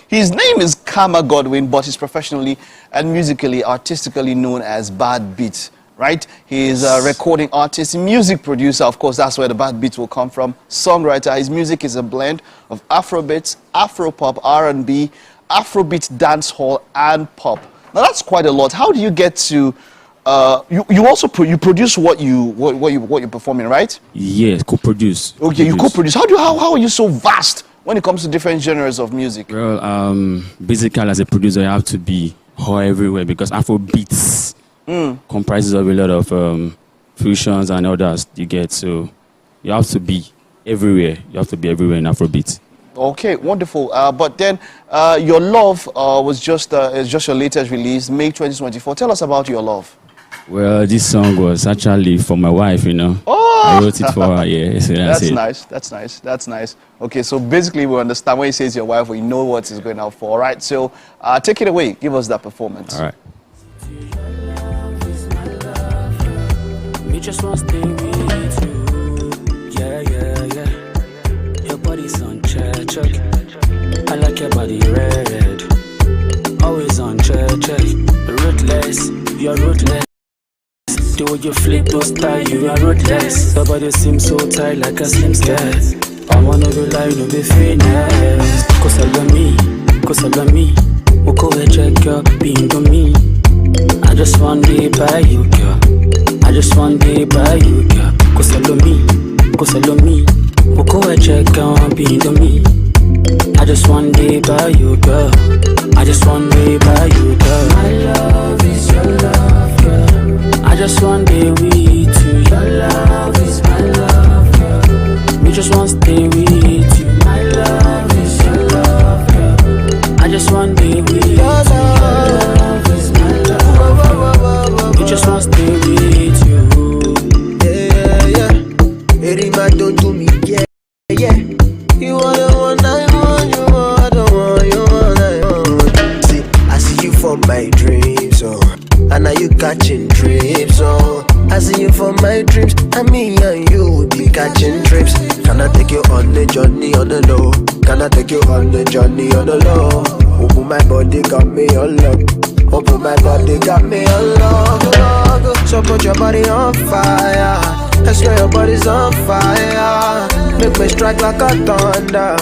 [SPEAKER 9] his name is Kama Godwin, but he's professionally and musically, artistically known as Bad Beat, right? He is a recording artist, music producer, of course, that's where the Bad Beat will come from. Songwriter, his music is a blend of Afrobeats, Afropop, R&B, Afrobeat, dancehall, and pop. Now that's quite a lot. How do you get to... you also produce what you're performing, right?
[SPEAKER 4] Yes, co-produce.
[SPEAKER 9] Okay, you co-produce. How are you so vast when it comes to different genres of music?
[SPEAKER 4] Well, basically as a producer, you have to be everywhere because Afrobeats comprises of a lot of fusions and others you get. So you have to be everywhere. You have to be everywhere in Afrobeats.
[SPEAKER 9] Okay, wonderful. But then Your Love is just your latest release, May 2024. Tell us about Your Love.
[SPEAKER 4] Well, this song was actually for my wife, you know.
[SPEAKER 9] Oh!
[SPEAKER 4] I wrote it for her, yeah. So that's it.
[SPEAKER 9] Nice. That's nice. Okay, so basically we understand when he says your wife, we know what he's going out for. All right, so take it away. Give us that performance.
[SPEAKER 4] All right.
[SPEAKER 16] We just want to stay with you. Yeah. Your body's on check. I like your body red. Always on check. Ruthless, you're ruthless. The way you flip those thighs, you are ruthless. Your body seems so tight like a slim skirt. I wanna be like, no be finesse. Cause I love me. We'll go and check your being to me. I just want to be by you, girl. Cause I love me. We'll go and check your being to me. I just want to be by you, girl. My love is your love, girl. I just want to be with you. Your love is my love, girl. We just want to stay with you. My love is your love, girl. I just want to be with you. Your love is my love, girl. We just want to stay with you.
[SPEAKER 26] Yeah. Erima don't do me, yeah. You are the one I want, you are the one I want. See, I see you for my dreams, oh. And now you catching trips, oh. I see you for my dreams, and me and you will be catching trips. Can I take you on the journey on the low? Open my body, got me on lock. So put your body on fire. I swear your body's on fire. Make me strike like a thunder.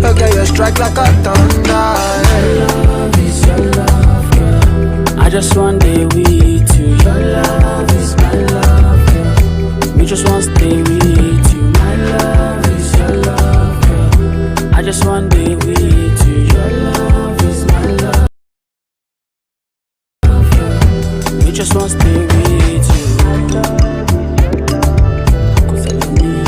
[SPEAKER 26] Okay, you strike like a thunder.
[SPEAKER 16] My love is your love, girl. I just want to be with you. Your love is my love, girl. We just want to stay with you. My love is your love, girl. I just want to be with you. Your love is my love, girl. We just want to stay with you. Cause I love me.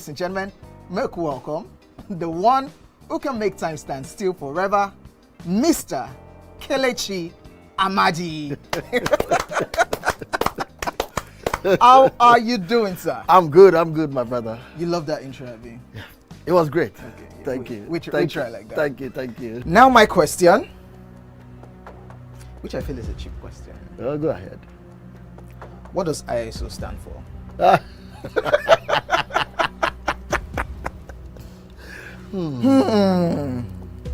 [SPEAKER 5] Ladies and gentlemen, make welcome the one who can make time stand still forever, Mr. Kelechi Amadi. How are you doing, sir?
[SPEAKER 12] I'm good, my brother.
[SPEAKER 5] You love that intro, Abi?
[SPEAKER 12] Yeah. It was great.
[SPEAKER 5] Okay,
[SPEAKER 12] thank you.
[SPEAKER 5] We try like that.
[SPEAKER 12] Thank you.
[SPEAKER 5] Now my question, which I feel is a cheap question.
[SPEAKER 12] Oh, go ahead.
[SPEAKER 5] What does ISO stand for?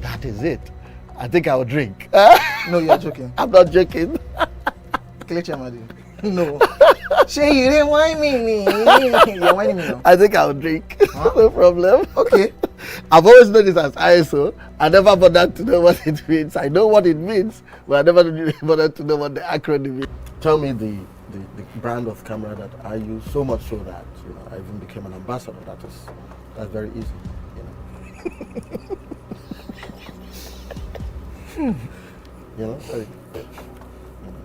[SPEAKER 12] That is it. I think I'll drink.
[SPEAKER 5] No, you're joking.
[SPEAKER 12] I'm not joking.
[SPEAKER 5] Kelechi Amadi. No. Shay, you didn't whine me. You're whining me now.
[SPEAKER 12] I think I'll drink. Huh? No problem. Okay. I've always known this as ISO. I never bothered to know what it means. I know what it means, but I never bothered to know what the acronym is. Tell me the brand of camera that I use, so much so that I even became an ambassador. That's very easy.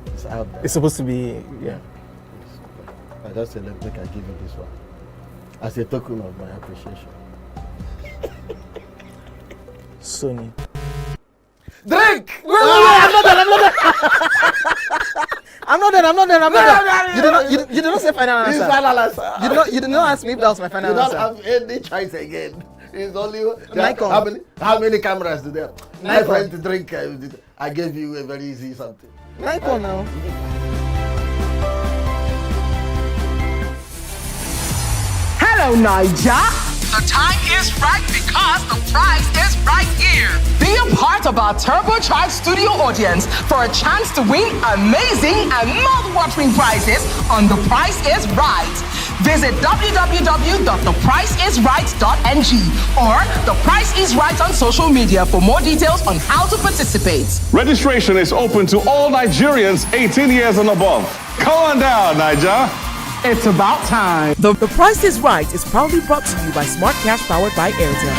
[SPEAKER 12] It's out there.
[SPEAKER 5] It's supposed to be, yeah.
[SPEAKER 12] I just said, let me give you this one as a token of my appreciation.
[SPEAKER 5] Sony.
[SPEAKER 12] Drink!
[SPEAKER 5] I'm not done. You did not say final answer.
[SPEAKER 12] It's final answer.
[SPEAKER 5] You did not ask me if that was my final answer.
[SPEAKER 12] You don't have any choice again. It's only
[SPEAKER 5] Nikon.
[SPEAKER 12] How many cameras do they have? My
[SPEAKER 5] Nikon.
[SPEAKER 12] friend to drink. I gave you a very easy something.
[SPEAKER 5] Nikon now.
[SPEAKER 18] Hello, Niger.
[SPEAKER 20] The time is right because the prize is right here. Be a part of our turbocharged studio audience for a chance to win amazing and mouth-watering prizes on The Price is Right. Visit www.thepriceisright.ng or The Price is Right on social media for more details on how to participate.
[SPEAKER 22] Registration is open to all Nigerians 18 years and above. Come on down, Niger.
[SPEAKER 18] It's about time.
[SPEAKER 23] The Price is Right is proudly brought to you by Smart Cash powered by Airtel.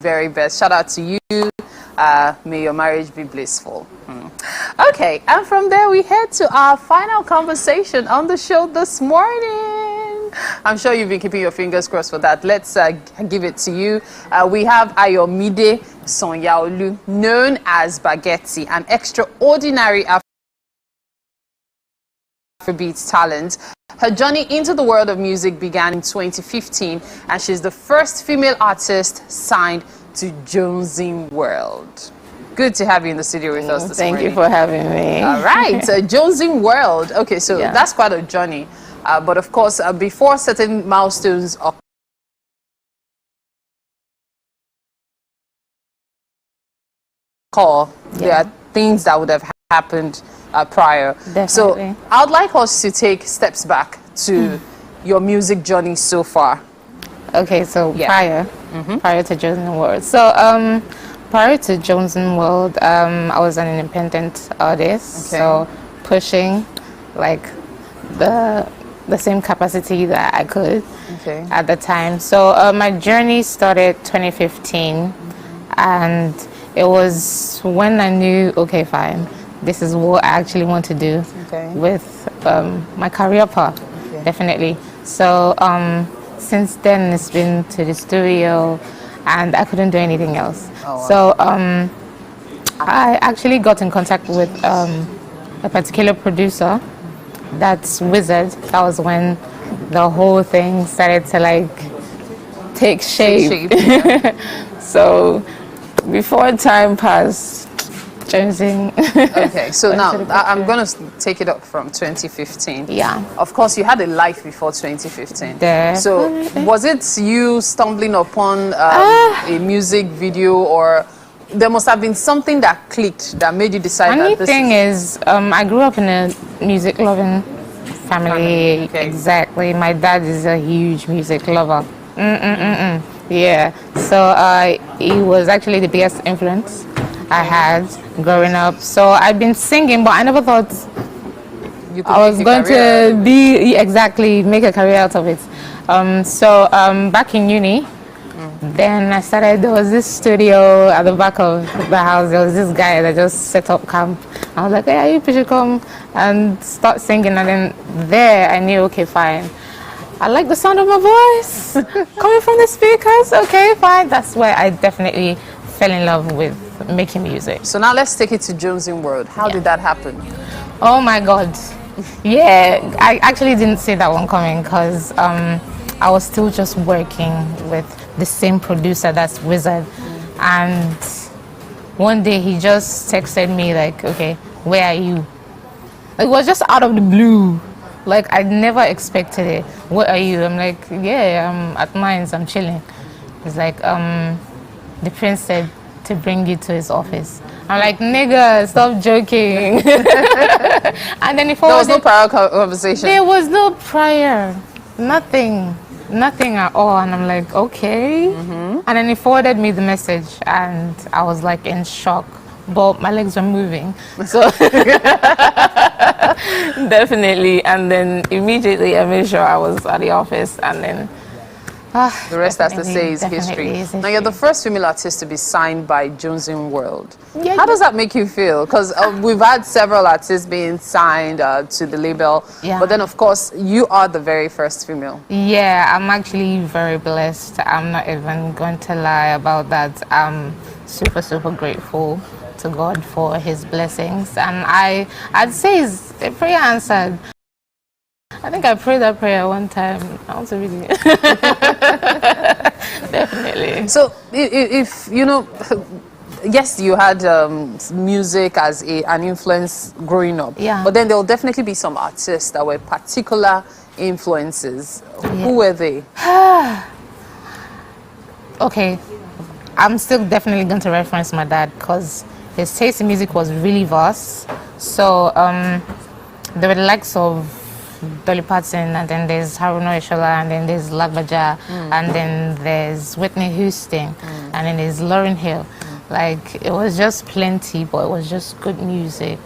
[SPEAKER 2] Very best. Shout out to you. May your marriage be blissful. Okay, and from there we head to our final conversation on the show this morning. I'm sure you've been keeping your fingers crossed for that. Let's give it to you. We have Ayomide Sonyaolu, known as Baguetti, an extraordinary Afrobeat talent. Her journey into the world of music began in 2015, and she's the first female artist signed to Jonesing World. Good to have you in the studio with us this morning.
[SPEAKER 24] Thank you for having me.
[SPEAKER 2] All right, Jonesing World. Okay, so that's quite a journey. But of course, before certain milestones occur, there are things that would have happened prior.
[SPEAKER 24] Definitely.
[SPEAKER 2] So I'd like us to take steps back to your music journey so far.
[SPEAKER 24] Okay, so prior to Jonesing World. So prior to Jonesing World, I was an independent artist.
[SPEAKER 2] Okay.
[SPEAKER 24] So pushing like the same capacity that I could at the time. So my journey started 2015, and it was when I knew, okay, fine, this is what I actually want to do with my career path, definitely. So since then, it's been to the studio, and I couldn't do anything else.
[SPEAKER 2] Oh, wow.
[SPEAKER 24] So I actually got in contact with a particular producer. That's Wizard. That was when the whole thing started to like take shape. So before time passed, Jonesing.
[SPEAKER 2] Okay, so now I'm going to take it up from 2015.
[SPEAKER 24] Yeah.
[SPEAKER 2] Of course, you had a life before 2015.
[SPEAKER 24] Definitely.
[SPEAKER 2] So was it you stumbling upon a music video, or there must have been something that clicked that made you decide
[SPEAKER 24] Funny
[SPEAKER 2] that this
[SPEAKER 24] thing is, I grew up in a music-loving family.
[SPEAKER 2] Okay.
[SPEAKER 24] Exactly. My dad is a huge music lover. Yeah. So he was actually the biggest influence I had growing up. So I've been singing, but I never thought I was going to make a career out of it. Back in uni, then I started, there was this studio at the back of the house. There was this guy that just set up camp. I was like, hey, you should come and start singing. And then there I knew, okay, fine. I like the sound of my voice coming from the speakers. Okay, fine. That's where I definitely fell in love with making music.
[SPEAKER 2] So now let's take it to Jones in World. How did that happen?
[SPEAKER 24] Oh my God. Yeah, I actually didn't see that one coming because I was still just working with the same producer, that's Wizard. And one day he just texted me like, okay, where are you? It was just out of the blue. Like, I never expected it. Where are you? I'm like, yeah, I'm at Mines, I'm chilling. He's like, the prince said to bring you to his office. I'm like, nigga, stop joking. And then
[SPEAKER 2] there was no prior conversation.
[SPEAKER 24] There was no prior, nothing at all. And I'm like, okay. And then he forwarded me the message, and I was like in shock. But my legs were moving, so definitely. And then immediately I made sure I was at the office, and then
[SPEAKER 2] the rest, as to say, is history. Now, you're the first female artist to be signed by Jones in World. How does that make you feel? Because we've had several artists being signed to the label, but then, of course, you are the very first female.
[SPEAKER 24] Yeah, I'm actually very blessed. I'm not even going to lie about that. I'm super, super grateful to God for his blessings. And I'd say it's a prayer answered. I think I prayed that prayer one time. I want to read it. Definitely.
[SPEAKER 2] So, if you know, yes, you had music as an influence growing up.
[SPEAKER 24] Yeah.
[SPEAKER 2] But then there will definitely be some artists that were particular influences. Who were they? Okay.
[SPEAKER 24] I'm still definitely going to reference my dad because his taste in music was really vast. So there were the likes of Dolly Parton, and then there's Haruna Ishola, and then there's Lagbaja, and then there's Whitney Houston, and then there's Lauryn Hill. Like, it was just plenty, but it was just good music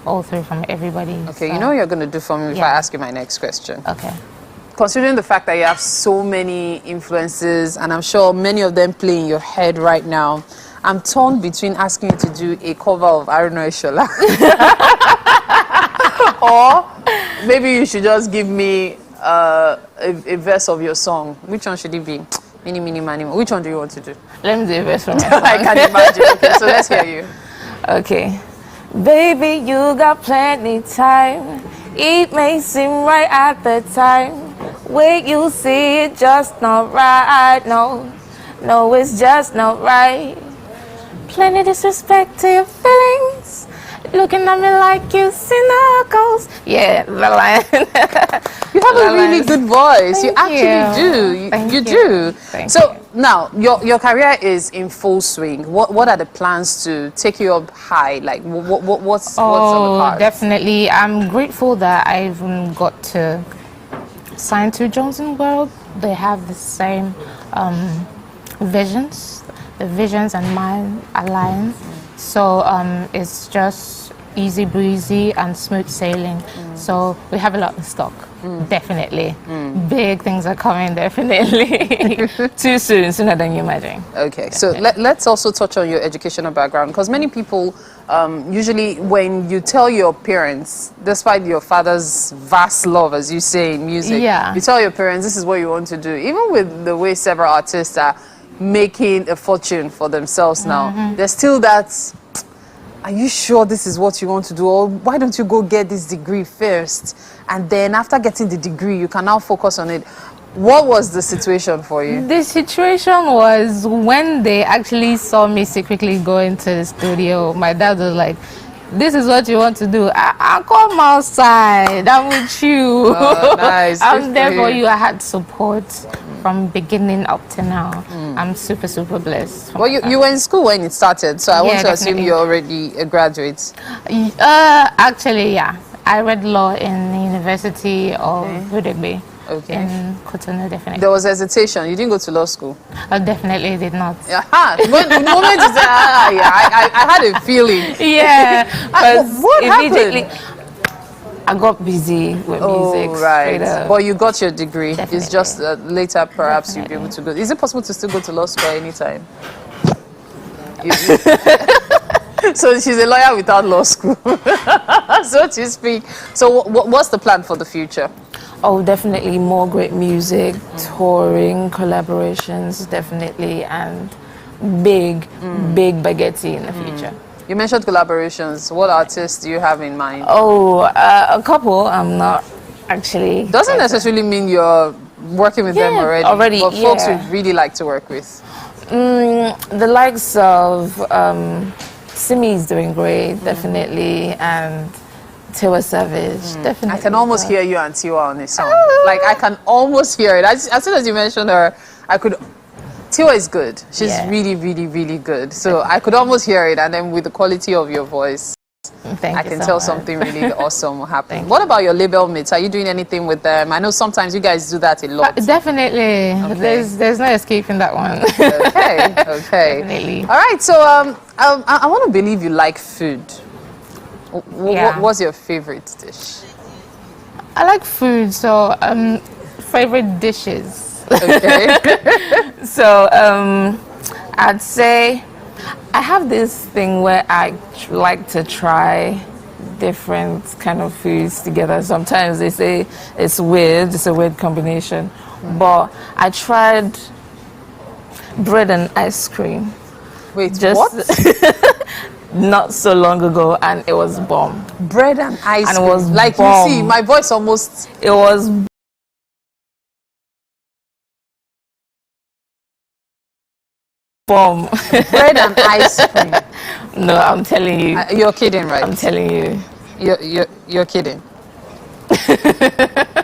[SPEAKER 24] all through from everybody.
[SPEAKER 2] Okay, you know what you're going to do for me if I ask you my next question?
[SPEAKER 24] Okay.
[SPEAKER 2] Considering the fact that you have so many influences, and I'm sure many of them play in your head right now, I'm torn between asking you to do a cover of Haruna Ishola or maybe you should just give me a verse of your song. Which one should it be? Mini, mini, mani. Which one do you want to do?
[SPEAKER 24] Let me do a verse from my song.
[SPEAKER 2] I can imagine. Okay, so let's hear you.
[SPEAKER 24] Okay. Baby, you got plenty time. It may seem right at the time. Wait, you see it just not right. No, it's just not right. Plenty disrespect to your feelings. Looking at me like you see knuckles. Yeah, the line.
[SPEAKER 2] You have a really good voice. You actually do. You do. So now your career is in full swing. What are the plans to take you up high? Like what's on the cards?
[SPEAKER 24] Definitely. I'm grateful that I even got to sign to Jones in World. They have the same visions. The visions and mine align. So it's just easy breezy and smooth sailing. So we have a lot in stock, definitely. Big things are coming, definitely. Too soon, sooner than you imagine.
[SPEAKER 2] Okay, so let's also touch on your educational background, because many people, usually when you tell your parents, despite your father's vast love, as you say, in music, you tell your parents this is what you want to do. Even with the way several artists are making a fortune for themselves now, there's still that, are you sure this is what you want to do? Or why don't you go get this degree first? And then after getting the degree, you can now focus on it. What was the situation for you?
[SPEAKER 24] The situation was when they actually saw me secretly go into the studio, my dad was like, this is what you want to do. I'll come outside. I'm with you.
[SPEAKER 2] Oh, nice.
[SPEAKER 24] I'm there for you. I had support from beginning up to now. I'm super, super blessed.
[SPEAKER 2] Well, you were in school when it started, so I want to assume you're already a graduate.
[SPEAKER 24] Actually, yeah. I read law in the University of Budegbe.
[SPEAKER 2] Okay.
[SPEAKER 24] In Cotonou, definitely.
[SPEAKER 2] There was hesitation. You didn't go to law school?
[SPEAKER 24] I definitely did not.
[SPEAKER 2] Aha! The moment you said, I had a feeling.
[SPEAKER 24] Yeah.
[SPEAKER 2] What
[SPEAKER 24] immediately
[SPEAKER 2] happened?
[SPEAKER 24] I got busy with music.
[SPEAKER 2] Right.
[SPEAKER 24] straight up.
[SPEAKER 2] But you got your degree.
[SPEAKER 24] Definitely.
[SPEAKER 2] It's just later perhaps you'll be able to go. Is it possible to still go to law school anytime? So she's a lawyer without law school, so to speak. So what's the plan for the future?
[SPEAKER 24] Oh, definitely more great music, touring, collaborations, definitely, and big baguette in the future.
[SPEAKER 2] You mentioned collaborations. What artists do you have in mind?
[SPEAKER 24] Oh, a couple. I'm not actually.
[SPEAKER 2] Doesn't necessarily mean you're working with them already. But folks would really like to work with.
[SPEAKER 24] The likes of Simi is doing great, definitely, and Tiwa Savage, definitely.
[SPEAKER 2] I can almost hear you and Tiwa on a song. Like, I can almost hear it. As soon as you mentioned her, I could... Tiwa is good. She's really, really, really good. So I could almost hear it, and then with the quality of your voice, I can tell something really awesome will happen. What about your label mates? Are you doing anything with them? I know sometimes you guys do that a lot.
[SPEAKER 24] Definitely. Okay. There's no escaping that one.
[SPEAKER 2] Okay.
[SPEAKER 24] Definitely.
[SPEAKER 2] All right. So I want to believe you like food. What's your favorite dish?
[SPEAKER 24] I like food, so favorite dishes.
[SPEAKER 2] Okay.
[SPEAKER 24] So I'd say I have this thing where I like to try different kind of foods together. Sometimes they say it's a weird combination. But I tried bread and ice cream.
[SPEAKER 2] Wait, what?
[SPEAKER 24] Not so long ago, and it was bomb.
[SPEAKER 2] Bread and ice cream.
[SPEAKER 24] And it was
[SPEAKER 2] like
[SPEAKER 24] bomb.
[SPEAKER 2] You see, my voice almost.
[SPEAKER 24] It was. Bomb.
[SPEAKER 2] Bread and ice cream.
[SPEAKER 24] No, I'm telling you.
[SPEAKER 2] You're kidding, right?
[SPEAKER 24] I'm telling you.
[SPEAKER 2] You're kidding.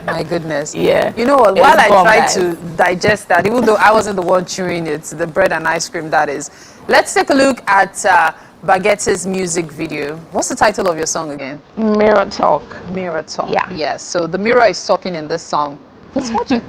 [SPEAKER 2] My goodness.
[SPEAKER 24] Yeah.
[SPEAKER 2] You know what?
[SPEAKER 24] It's
[SPEAKER 2] While I
[SPEAKER 24] bomb,
[SPEAKER 2] tried
[SPEAKER 24] guys.
[SPEAKER 2] to digest that, even though I wasn't the one chewing it, the bread and ice cream that is. Let's take a look at Baguette's music video. What's the title of your song again?
[SPEAKER 24] Mirror Talk.
[SPEAKER 2] Mirror Talk.
[SPEAKER 24] Yeah.
[SPEAKER 2] Yes. So the mirror is talking in this song. Let's watch it.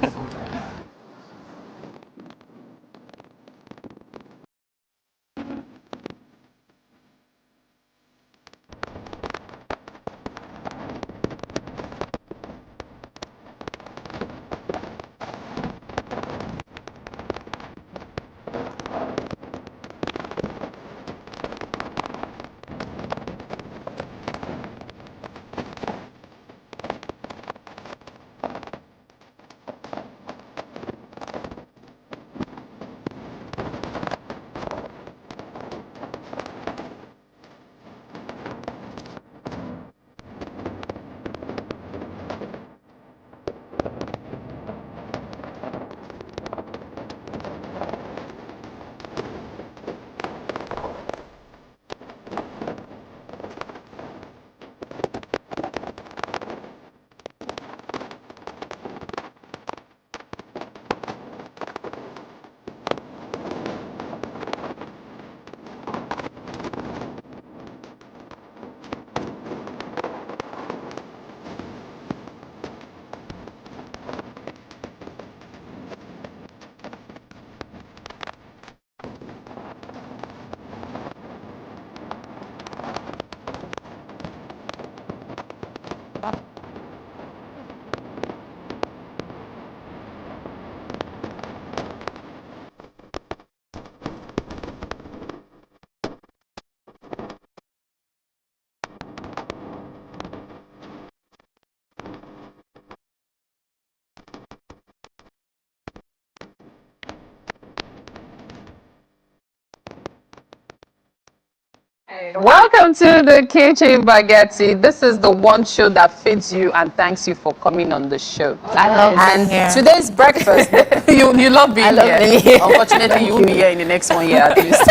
[SPEAKER 2] Welcome to the Kitchen Baguette. This is the one show that feeds you and thanks you for coming on the show.
[SPEAKER 24] I love
[SPEAKER 2] and
[SPEAKER 24] being here.
[SPEAKER 2] Today's breakfast, you love being here. Unfortunately, you will be here in the next 1 year at least.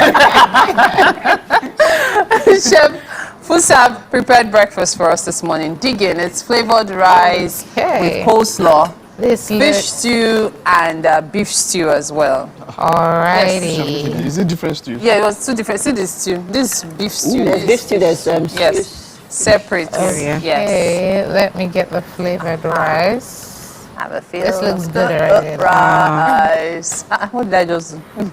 [SPEAKER 2] Chef Fusab prepared breakfast for us this morning. Dig in. It's flavored rice with coleslaw, fish stew, and beef stew as well.
[SPEAKER 24] Alrighty.
[SPEAKER 9] Is it different stew?
[SPEAKER 2] Yeah, it was two different. See this stew. This beef stew.
[SPEAKER 24] There's beef stew, there's
[SPEAKER 2] yes. Separate.
[SPEAKER 24] Okay,
[SPEAKER 2] Yes.
[SPEAKER 24] let me get the flavored rice.
[SPEAKER 2] Have a feel.
[SPEAKER 24] This looks good already.
[SPEAKER 2] Rice. What did I just do?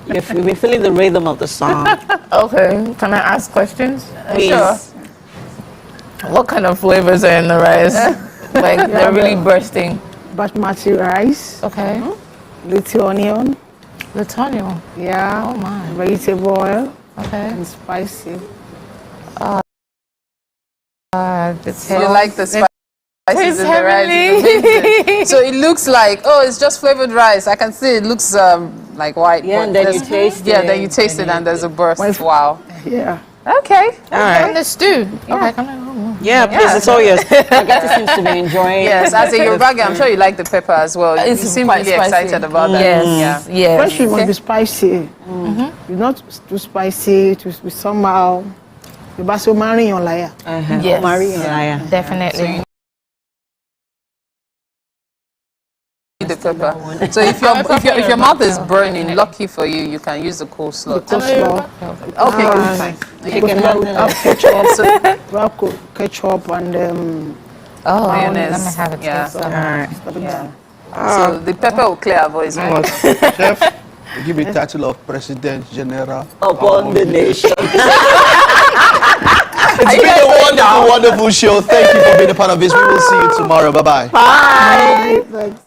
[SPEAKER 1] We're feeling the rhythm of the song.
[SPEAKER 24] Okay, can I ask questions?
[SPEAKER 2] Sure.
[SPEAKER 24] What kind of flavors are in the rice? Like they're really bursting.
[SPEAKER 6] Basmati rice.
[SPEAKER 24] Okay.
[SPEAKER 6] Little onion.
[SPEAKER 24] Little.
[SPEAKER 6] Yeah.
[SPEAKER 24] Oh my.
[SPEAKER 6] Vegetable oil.
[SPEAKER 24] Okay.
[SPEAKER 6] And spicy.
[SPEAKER 2] You like the spices
[SPEAKER 24] It's
[SPEAKER 2] in the rice? It's amazing. So it looks like, oh, it's just flavored rice. I can see it looks like white.
[SPEAKER 1] Yeah,
[SPEAKER 2] but
[SPEAKER 1] and then you
[SPEAKER 2] there's-
[SPEAKER 1] taste
[SPEAKER 2] Yeah,
[SPEAKER 1] it.
[SPEAKER 2] then you taste it and there's a burst. Wow.
[SPEAKER 6] Yeah.
[SPEAKER 2] Okay.
[SPEAKER 1] All right.
[SPEAKER 24] And the stew.
[SPEAKER 2] Yeah.
[SPEAKER 1] Yeah, please, it's all yours. Agatha seems to be enjoying.
[SPEAKER 2] Yes, as a Yoruba girl, I'm sure you like the pepper as well. You
[SPEAKER 24] It's
[SPEAKER 2] seem
[SPEAKER 24] quite
[SPEAKER 2] really
[SPEAKER 24] spicy.
[SPEAKER 2] excited about that.
[SPEAKER 24] Yes.
[SPEAKER 2] Yeah.
[SPEAKER 24] Yes.
[SPEAKER 6] Fresh food must be spicy. It's not too spicy. To be somehow. The basil marry on liar.
[SPEAKER 24] Yes.
[SPEAKER 1] Marry and liar.
[SPEAKER 24] Definitely.
[SPEAKER 2] The pepper. So if your mouth is burning, lucky for you, you can use the coleslaw.
[SPEAKER 6] Coleslaw.
[SPEAKER 2] Okay, good, fine.
[SPEAKER 6] You can have ketchup, ketchup and
[SPEAKER 24] Oh,
[SPEAKER 2] Mayonnaise.
[SPEAKER 24] let me have it.
[SPEAKER 2] Yeah.
[SPEAKER 6] yeah.
[SPEAKER 2] So the pepper will clear our voice, right?
[SPEAKER 9] Chef, we give you title of President General
[SPEAKER 1] Upon the nation.
[SPEAKER 9] It's been a wonderful, wonderful show. Thank you for being a part of this. We will see you tomorrow. Bye-bye.
[SPEAKER 6] Bye. Thanks.